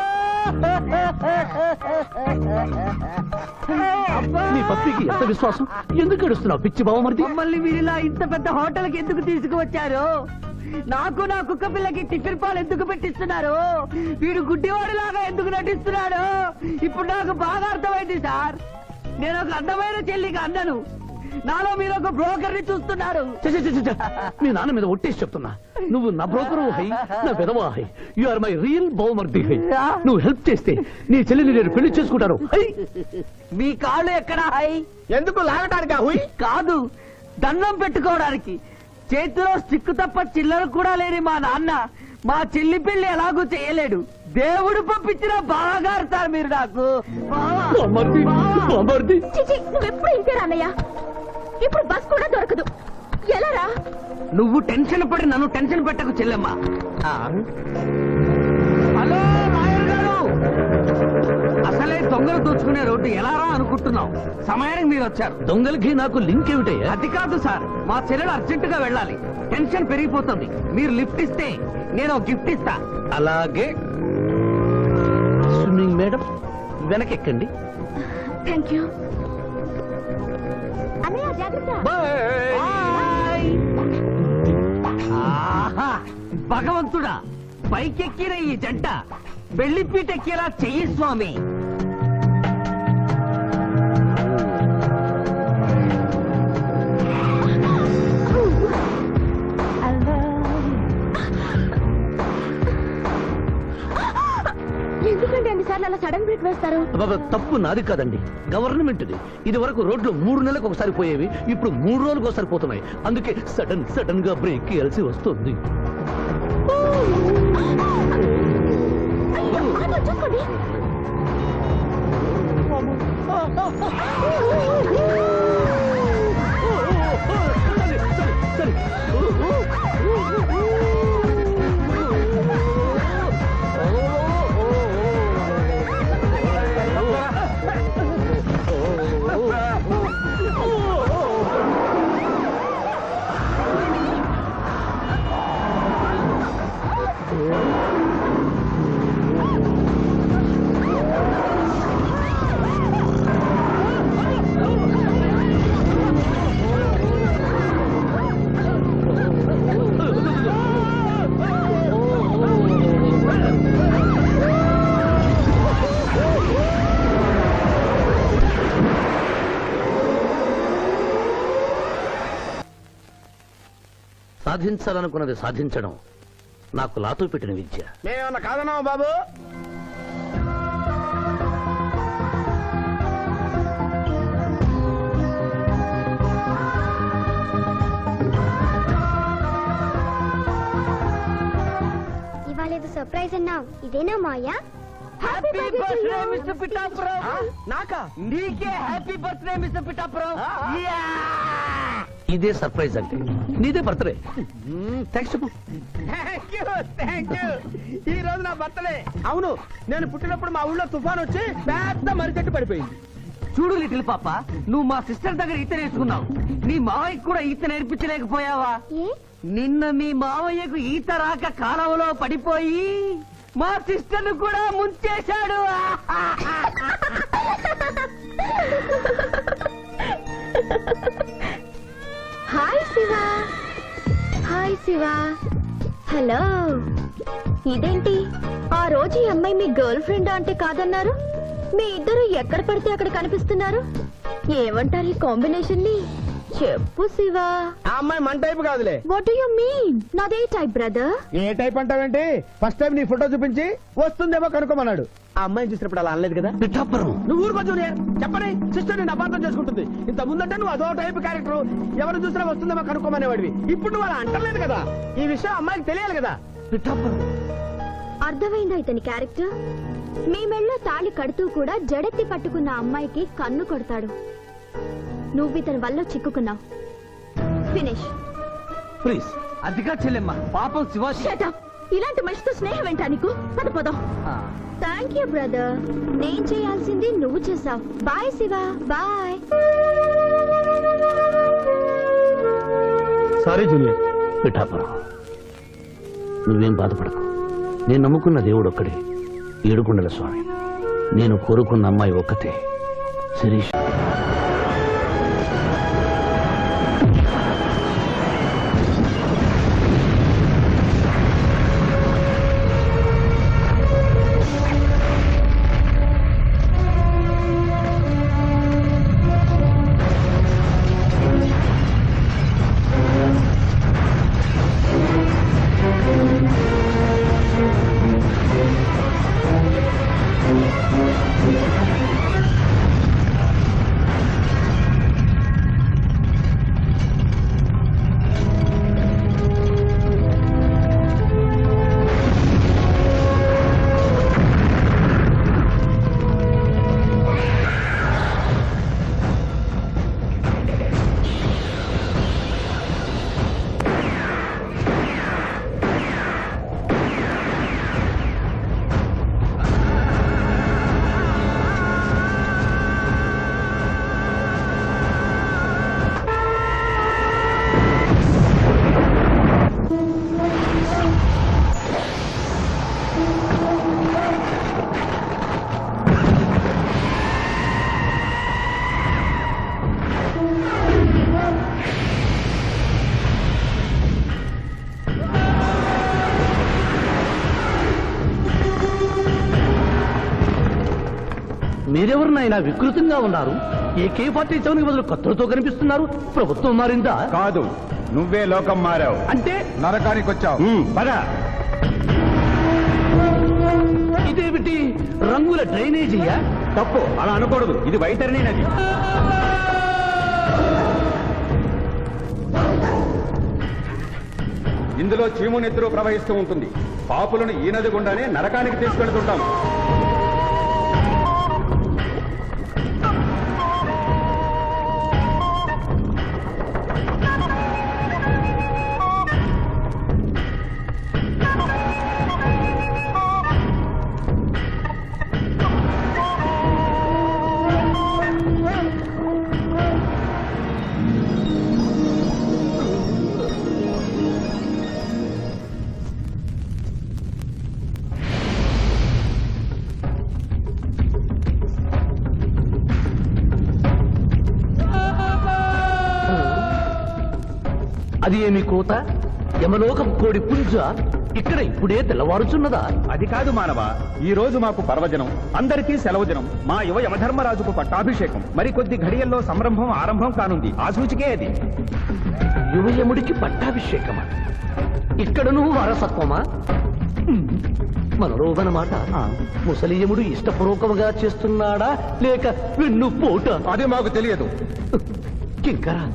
Speaker 7: నీ పప్పికి ఎంత విశ్వాసం? ఎందుకు ఏడుస్తున్నావు పిచ్చి బావమరిది?
Speaker 2: మమ్మల్ని వీరిలా ఇంత పెద్ద హోటల్కి ఎందుకు తీసుకువచ్చారు? నాకు నా కుక్క పిల్లకి టిఫిన్ పాలు ఎందుకు పెట్టిస్తున్నారు? వీడు గుడ్డివాడిలాగా ఎందుకు నటిస్తున్నాడు? ఇప్పుడు నాకు బాగా అర్థమైంది సార్. నేను ఒక అందమైన చెల్లికి అందను, నాలో మీరు ఒక బ్రోకర్ ని చూస్తున్నారు.
Speaker 7: మీ నాన్న మీద ఒట్టేసి చెప్తున్నా, నువ్వు నా బ్రోకరు హై, నా విధవా హై. యు ఆర్ మై రియల్ బావమర్ది హై. నువ్వు హెల్ప్ చేస్తే నీ చెల్లిని నేను పెళ్లి చేసుకుంటాను.
Speaker 2: మీ కాళ్ళు ఎక్కడా హై?
Speaker 3: ఎందుకు లాగటానికి హుయ్?
Speaker 2: కాదు, దండం పెట్టుకోవడానికి. చేతిలో స్టిక్ తప్ప చిల్లర కూడా లేని మా నాన్న మా చెల్లి పెళ్లి ఎలాగూ చేయలేడు. దేవుడు పంపించిన బాగా సార్ మీరు నాకు.
Speaker 5: నువ్వెప్పుడు ఇంతే రానయ్యా. ఇప్పుడు బస్ కూడా దొరకదు. ఎలా రా?
Speaker 2: నువ్వు టెన్షన్ పడి నన్ను టెన్షన్ పెట్టకు చెల్లెమ్మ. హలో మాయర్ గారు, అసలే దొంగలు దోచుకునే రోడ్డు ఎలా రా అనుకుంటున్నావు? సమయానికి మీరు వచ్చారు.
Speaker 7: దొంగలకి నాకు లింక్ ఏమిటయ్యా?
Speaker 2: అది కాదు సార్, మా చెల్లెలు అర్జెంట్ గా వెళ్ళాలి. టెన్షన్ పెరిగిపోతుంది. మీరు లిఫ్ట్ ఇస్తే నేను గిఫ్ట్ ఇస్తా.
Speaker 7: అలాగే. స్విమ్మింగ్ మేడం, వెనకెక్కండి.
Speaker 5: Thank you. అన్నయ్య జాగ్రత్త.
Speaker 2: బాయ్. ఆహా, భగవంతుడా, పైకెక్కిన ఈ జంట వెళ్లిపీటెక్కేలా చెయ్యి స్వామి.
Speaker 8: వేస్తారు?
Speaker 7: అబ్బబ్బ, తప్పు నాది కాదండి, గవర్నమెంట్ది. ఇది వరకు రోడ్లు 3 నెలలకు ఒకసారి పోయేవి, ఇప్పుడు 3 రోజులకు ఒకసారి పోతున్నాయి. అందుకే సడన్ గా బ్రేక్ వేయాల్సి వస్తుంది.
Speaker 8: చూసుకోండి.
Speaker 7: సాధించాలనుకున్నది సాధించడం నాకు లాతో పెట్టిన విద్య.
Speaker 3: మేమేమన్నా కాదన్నావా బాబు?
Speaker 8: ఇవాళ ఏదో సర్ప్రైజ్ అన్నావు, ఇదేనా Maya?
Speaker 2: Happy birthday mister Pithapuram. నాకా? నీకే హ్యాపీ బర్త్డే మిస్టర్ పిఠాపురం.
Speaker 7: ఇదే సర్ప్రైజ్ అంటే, నీదే బర్త్డే. థ్యాంక్స్ చెప్పు.
Speaker 3: Thank you. ఈ రోజు నా బర్త్డే. అవును, నేను పుట్టినప్పుడు మా ఊళ్ళో తుఫాన్ వచ్చి పెద్ద మర్రి చెట్టు పడిపోయింది.
Speaker 2: చూడు లిటిల్ పాప, నువ్వు మా సిస్టర్ దగ్గర ఈత నేర్చుకున్నావు, నీ మావయ్యకు కూడా ఈత నేర్పించలేకపోయావా?
Speaker 8: ఏ?
Speaker 2: నిన్న మీ మావయ్యకు ఈత రాక కాలువలో పడిపోయి మా సిస్టర్ కూడా ముంచేశాడు.
Speaker 5: Hi Shiva. Hi Shiva. Hello. ఇదేంటి, ఆ రోజు ఈ అమ్మాయి మీ గర్ల్ ఫ్రెండ్ అంటే కాదన్నారు? మీ ఇద్దరు ఎక్కడ పడితే అక్కడ కనిపిస్తున్నారు. ఏమంటారు ఈ కాంబినేషన్ ని? చెప్పు శివ.
Speaker 3: ఆ అమ్మాయి మన టైప్ కాదులే.
Speaker 5: What do you mean? నాదే టైప్ బ్రదర్.
Speaker 3: ఏ టైప్ అంటావేంటి? ఫస్ట్ టైం నీ ఫోటో చూపించి వస్తుందేమో కనుక్కోమన్నాడు. ఆ అమ్మాయిని చూసినప్పుడు అలా అనలేదు కదా.
Speaker 7: పిఠాపురం,
Speaker 3: నువ్వు ఊరుకో జూనియర్. చెప్పని సిస్టర్ నేను అపార్థం చేసుకుంటుంది. ఇంత ముందంటే నువ్వు అదో టైప్ క్యారెక్టర్, ఎవరు చూసినా వస్తుందేమో కనుక్కోమనేవాడివి. ఇప్పుడు నువ్వు అలా అంటలేదు కదా. ఈ విషయం అమ్మాయికి తెలియాలి కదా.
Speaker 7: పిఠాపురం.
Speaker 5: అర్థమైందా ఇతని క్యారెక్టర్? మీ మెళ్ళో తాళి కడుతూ కూడా జడెత్తి పట్టుకున్న అమ్మాయికి కన్ను కొడతాడు. నువ్వు ఇతని వల్ల చిక్కుకున్నావు. ఫినిష్.
Speaker 7: ప్లీజ్.
Speaker 2: అదిగా చెల్లెమ్మ, పాపం శివాజీ.
Speaker 5: Shut up. ఇలాంటి మనిషితో స్నేహం ఏంటా నీకు? పద పదం. Thank you brother. నేను చేయాల్సింది నువ్వు చేసావు. Bye Shiva. Bye.
Speaker 3: Sorry junior.
Speaker 7: Pithapuram, నువ్వేం బాధపడకు. నేను నమ్ముకున్న దేవుడు ఒక్కడే, ఏడుకొండల స్వామి. నేను కోరుకున్న అమ్మాయి ఒక్కతే, శిరీష్. మీరెవరు నాయనా వికృతంగా ఉన్నారు? AK-47 బదులు కత్తులతో కనిపిస్తున్నారు. ప్రభుత్వం మారిందా?
Speaker 6: కాదు, నువ్వే లోకం మారావు.
Speaker 7: అంటే
Speaker 6: నరకానికి వచ్చావు. పద.
Speaker 7: ఇదేమిటి రంగుల డ్రైనేజీయా?
Speaker 6: తప్పు, అలా అనకూడదు. ఇది వైతరణి నది. ఇందులో చీము నెత్తురు ప్రవహిస్తూ ఉంటుంది. పాపులను ఈ నది గుండానే నరకానికి తీసుకెళ్తుంటాం.
Speaker 7: అది ఏమి కోత? యమలోకం కోడి పుంజ ఇక్కడ ఇప్పుడే తెల్లవారుచున్నదా?
Speaker 6: అది కాదు మానవ, ఈ రోజు మాకు పర్వదినం, అందరికీ సెలవు దినం. మా యువ యమధర్మరాజుకు పట్టాభిషేకం. మరి కొద్ది ఘడియల్లో సంరంభం ఆరంభం కానుంది. ఆ సూచికే అది.
Speaker 7: యువయముడికి పట్టాభిషేకమా? ఇక్కడను వారసత్వమా? మనరోగనమాట. ముసలియముడు ఇష్టపూర్వకముగా చేస్తున్నాడా లేక వెన్ను పోట?
Speaker 6: అది మాకు తెలియదు.
Speaker 7: కింకరా,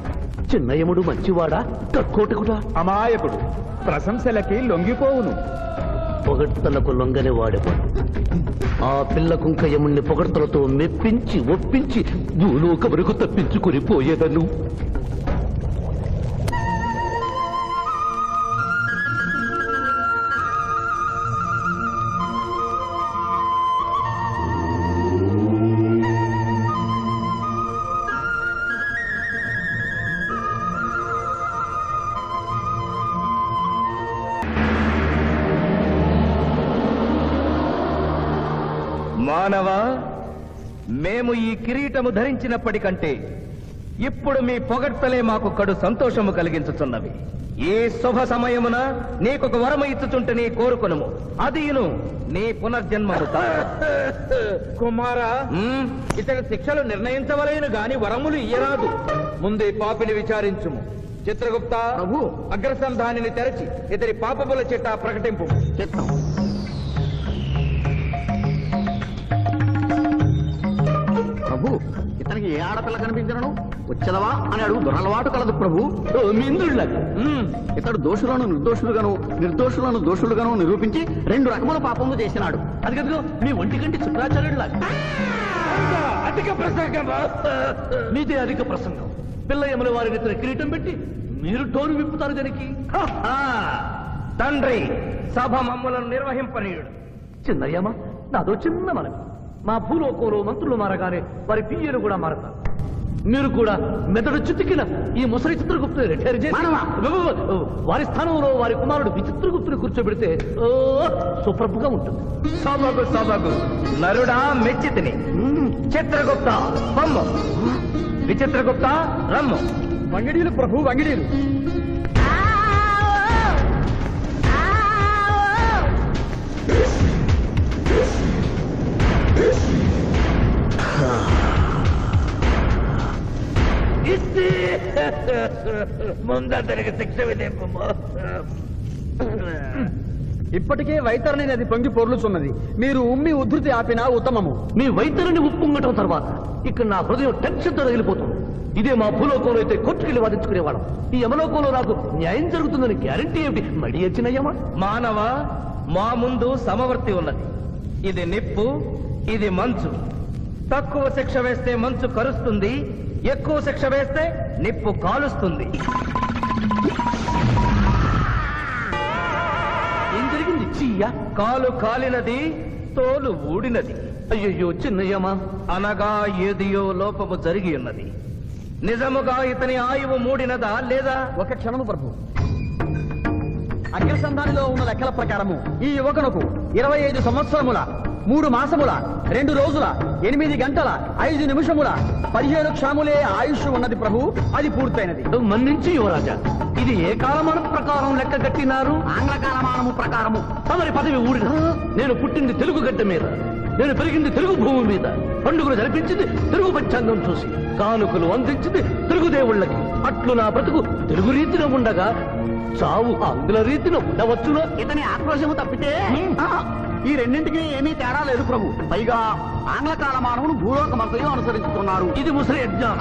Speaker 7: చిన్నయముడు మంచివాడా కక్కోటకుడా?
Speaker 6: అమాయకుడు, ప్రశంసలకి లొంగిపోవును.
Speaker 7: పొగడ్తలకు లొంగని వాడేవాడు. ఆ పిల్ల కుంకయముణ్ణి పొగడ్తలతో మెప్పించి ఒప్పించి భూలోక వరకు తప్పించుకుని పోయేదను.
Speaker 4: మానవ, మేము ఈ కిరీటము ధరించినప్పటికంటే ఇప్పుడు మీ పొగడ్తలే మాకు కడు సంతోషము కలిగించుచున్నవి. ఈ శుభ సమయమున నీకొక వరము ఇచ్చుచుంటే నీ కోరుకొనుము. అదియును నీ పునర్జన్మము.
Speaker 3: కుమారా, ఇతని శిక్షలు నిర్ణయించవలేను గాని వరములు ఇయ్యరాదు. ముందే పాపిని విచారించుము. చిత్రగుప్త ప్రభు, అగ్రసంధానిని తెరచి ఇతని పాపముల చిట్టా ప్రకటింపు.
Speaker 7: చిత్తం.
Speaker 3: ప్రభు, ఇతనికి ఏ ఆడపిల్ల కనిపించను వచ్చదవా అని అడుగు దురలవాటు కలదు ప్రభు.
Speaker 7: ఇంద్రుడిలాగా
Speaker 3: ఇతడు దోషులను నిర్దోషులుగాను నిర్దోషులను దోషులుగాను నిరూపించి 2 రకముల పాపములు చేసినాడు.
Speaker 7: అది కదుగో మీ ఒంటికంటి శుక్రాచార్యుడిలాగా. అధిక ప్రసంగం. మీదే అధిక ప్రసంగం. పిల్ల యముల వారిని ఇతర కిరీటం పెట్టి మీరు టోను విప్పుతారు దానికి.
Speaker 4: తండ్రి, సభ మమ్ములను నిర్వహింపనీయుడు.
Speaker 7: చిన్నయ్యమ్మ, నాదో చిన్న మనవి. మా భూలోకంలో మంత్రులు మారగానే వారి పియ్యలు కూడా మారతారు. మీరు కూడా మెదడు చితికిన ఈ ముసలి చిత్రగుప్తుని రిటైర్ చేసి వారి స్థానంలో వారి కుమారుడు విచిత్రగుప్తుని కూర్చోబెడితే సుప్రభుగా ఉంటుంది.
Speaker 4: సభకు సభకు నరుడా మెచ్చితిని. చిత్రగుప్త బొమ్మ, విచిత్రగుప్త రమ్ము.
Speaker 3: వంగిడీలు ప్రభు, వంగిడీలు.
Speaker 7: ముందరికి శిక్ష విధింపు.
Speaker 3: ఇప్పటికే వైతరణి నది పొంగి పొర్లుచున్నది. మీరు ఉమ్మి ఉద్ధృతి ఆపినా ఉత్తమము.
Speaker 7: మీ వైద్యుని ఉప్పొంగటం తర్వాత ఇక్కడ నా హృదయం టెన్షన్తో తగిలిపోతుంది. ఇదే మా భూలోకంలో అయితే కోర్టుకెళ్ళి వాదించుకునేవాళ్ళం. ఈ యమలోకంలో నాకు న్యాయం జరుగుతుందని గ్యారంటీ ఏమిటి? మడి వచ్చినయ్యమా?
Speaker 4: మానవ, మా ముందు సమవర్తి ఉన్నది. ఇది నిప్పు, ఇది మంచు. తక్కువ శిక్ష వేస్తే మంచు కరుస్తుంది, ఎక్కువ శిక్ష వేస్తే నిప్పు కాలుస్తుంది.
Speaker 7: ఏం జరిగింది? చీయా
Speaker 4: కాలు కాలినది, తోలు ఊడినది.
Speaker 7: అయ్యయ్యో చిన్నయ్యమా.
Speaker 4: అనగా ఏదియో లోపము జరిగి ఉన్నది. నిజముగా ఇతని ఆయువు మూడినదా లేదా?
Speaker 3: ఒక క్షణము ప్రభు. అగ్రసంధానిలో ఉన్న లెక్కల ప్రకారము ఈ యువకునకు 25 సంవత్సరముల 3 మాసముల 2 రోజుల 8 గంటల 5 నిమిషముల 17 క్షాములే ఆయుష్ ఉన్నది ప్రభు. అది పూర్తయినది.
Speaker 7: మన్నించి యువరాజా, ఇది ఏ కాలమానం ప్రకారం లెక్క కట్టినారు?
Speaker 3: ఆంగ్ల కాలమానము ప్రకారము.
Speaker 7: తమరి పదవి ఊడిన. నేను పుట్టింది తెలుగు గడ్డ మీద, నేను పెరిగింది తెలుగు భూమి మీద, పండుగలు జరిపించింది తెలుగు పంచాంగం చూసి, కానుకలు అందించింది తెలుగు దేవుళ్ళకి. అట్లు నా బ్రతుకు తెలుగు రీతిలో ఉండగా చావు ఆంగ్ల రీతిలో ఉండవచ్చునో?
Speaker 3: ఇతని ఆక్రోశము తప్పితే ఈ రెండింటికి ఏమీ తేడా లేదు ప్రభు. పైగా ఆంగ్ల కాలమానవులు భూలోక మతయం అనుసరిస్తున్నారు.
Speaker 7: ఇది ముసలి యజ్ఞం.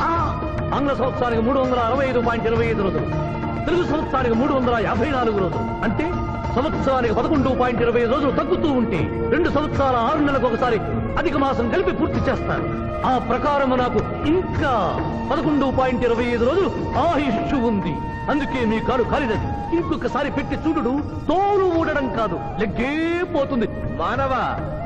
Speaker 7: ఆంగ్ల సంవత్సరానికి 365.25 రోజులు, తెలుగు సంవత్సరానికి 354 రోజులు. అంటే సంవత్సరానికి 11.25 రోజులు తగ్గుతూ ఉంటే 2 సంవత్సరాల 6 నెలలకు ఒకసారి అధిక మాసం కలిపి పూర్తి చేస్తారు. ఆ ప్రకారం నాకు ఇంకా 11.25 రోజులు ఆయుష్ ఉంది. అందుకే మీ కాలు కాలినది. ఇంకొకసారి పెట్టి చూడు, తోలు ఊడడం కాదు, లెగ్గే పోతుంది.
Speaker 4: మానవ,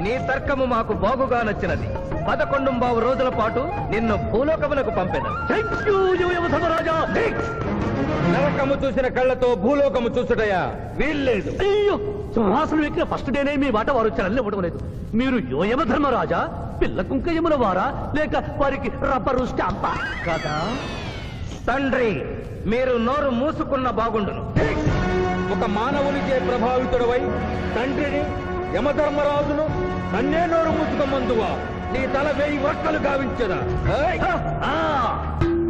Speaker 4: నీ తర్కము మాకు బాగుగా నచ్చినది. 11 రోజుల పాటు నిన్ను భూలోకములకు పంపెదను.
Speaker 7: Thank you యమధర్మరాజా.
Speaker 4: నరకము చూసిన కళ్ళతో భూలోకము చూసుటయా వీల్లేదు.
Speaker 7: అయ్యో, సింహాసనం ఎక్కిన ఫస్ట్ డేనే మీ మాట వారు చలన్ని ఇవ్వడం లేదు. మీరు యోయమధర్మరాజా, పిల్ల కుంకయముల వారా, లేక వారికి రబ్బరు స్టాంపా కదా?
Speaker 4: తండ్రి, మీరు నోరు మూసుకున్న బాగుండును.
Speaker 3: ఒక మానవునిచే ప్రభావితుడవై తండ్రిని, యమధర్మరాజును నన్నే నోరు మూసుకోమందువా? నీ తల 1000 వక్కలు గావించదా?
Speaker 4: ఆ,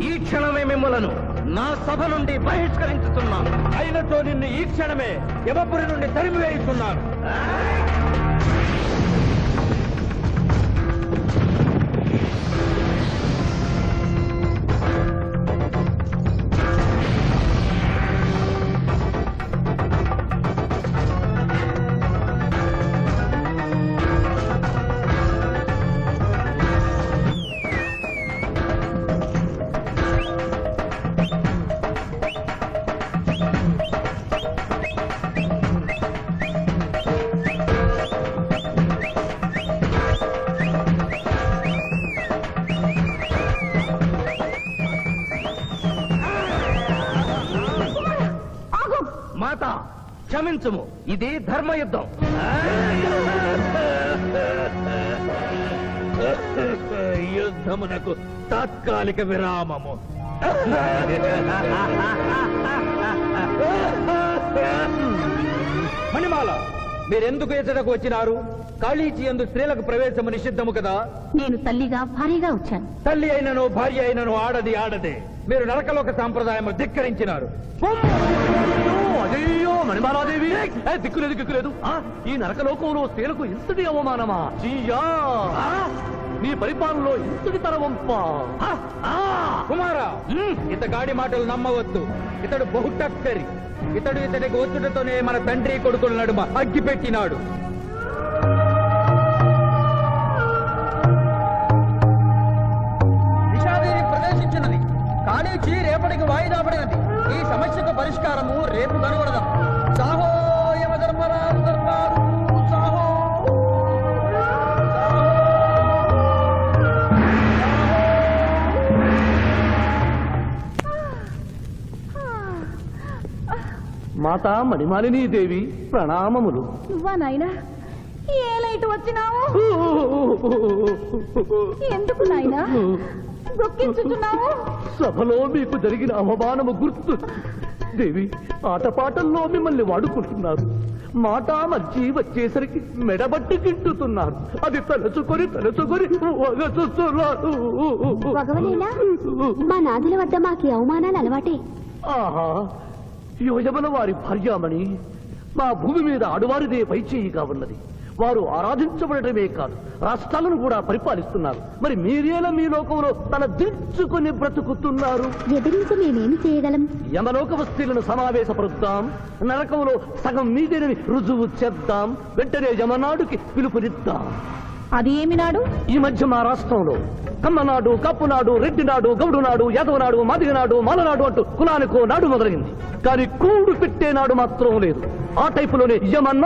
Speaker 4: ఈ క్షణమే మిమ్మలను నా సభ నుండి బహిష్కరించుతున్నాను.
Speaker 3: అయినతో నిన్ను ఈ క్షణమే యమపురి నుండి తరిమివేయుతున్నాను.
Speaker 4: మాత, క్షమించుము, ఇది ధర్మయుద్ధం.
Speaker 7: యుద్ధమునకు తాత్కాలిక విరామము.
Speaker 3: మణిమాల, మీరెందుకు ఎచ్చటకు వచ్చినారు? కాళీచి యందు స్త్రీలకు ప్రవేశము నిషిద్ధము కదా?
Speaker 9: నేను తల్లిగా భారీగా వచ్చాను.
Speaker 3: తల్లి అయినను భార్య అయినను ఆడది ఆడదే. మీరు నరకలోక సాంప్రదాయము ధిక్కరించినారు.
Speaker 7: అయ్యో మణిమాలాదేవి, దిక్కులేదు దిక్కులేదు. ఈ నరకలోకంలో స్త్రీలకు ఇంతటి అవమానమా? చీయా, నీ పరిపాలనలో ఇంతటి తరవంపా?
Speaker 3: కుమారా, ఇతగాడి మాటలు నమ్మవద్దు. ఇతడు బహుటక్కరి. ఇతడికి వచ్చుటతోనే మన తండ్రి కొడుకుల నడుమ అగ్గి పెట్టినాడు. విషాదేవి ప్రవేశించినది. కాళీచి రేపటికి వాయిదా పడినది. ఈ సమస్యకు పరిష్కారము రేపు కనుగొడదాం. సాహో యమధర్మరాజు దర్బారు, సాహో.
Speaker 7: మాతా మణిమాలినీ దేవి ప్రణామములు.
Speaker 9: నువ్వా నాయనా? ఏ లైట్ వచ్చినావు? ఎందుకు నాయనా దుఃఖించుతున్నావు?
Speaker 7: సభలో మీకు జరిగిన అవమానము గుర్తు. దేవి, ఆటపాటల్లో మిమ్మల్ని వాడుకుంటున్నారు. మాట మర్చి వచ్చేసరికి మెడబట్టి తింటున్నారు. అది తలుచుకొని వగచుస్తున్నారు.
Speaker 5: భగవనేలా మా నాదుల వద్ద మాకు అవమానాలు అలవాటే.
Speaker 7: ఆహా, యువజముల వారి భార్యామణి మా భూమి మీద ఆడువారిదే పైచేయిగా ఉన్నది. వారు ఆరాధించబడటమే కాదు, రాష్ట్రాలను కూడా పరిపాలిస్తున్నారు. మరి మీరేలా మీ లోకంలో తన దించుకొని బ్రతుకుతున్నారు?
Speaker 5: ఎదిరించి మేమేమి చేయగలం?
Speaker 7: యమలోక వస్తీలను సమావేశపరుద్దాం. నరకంలో సగం మీదేనని రుజువు చేద్దాం. వెంటనే యమనాడుకి పిలుపునిద్దాం.
Speaker 9: అది ఏమి నాడు?
Speaker 7: ఈ మధ్య మా రాష్ట్రంలో కమ్మనాడు, కప్పునాడు, రెడ్డినాడు, గౌడునాడు, యాదవనాడు, మాదిగనాడు, మాలనాడు అంటూ కులానికో నాడు మొదలైంది. కానీ కూడు పెట్టే నాడు మాత్రం లేదు. ఆ టైపులోనే యమన్నా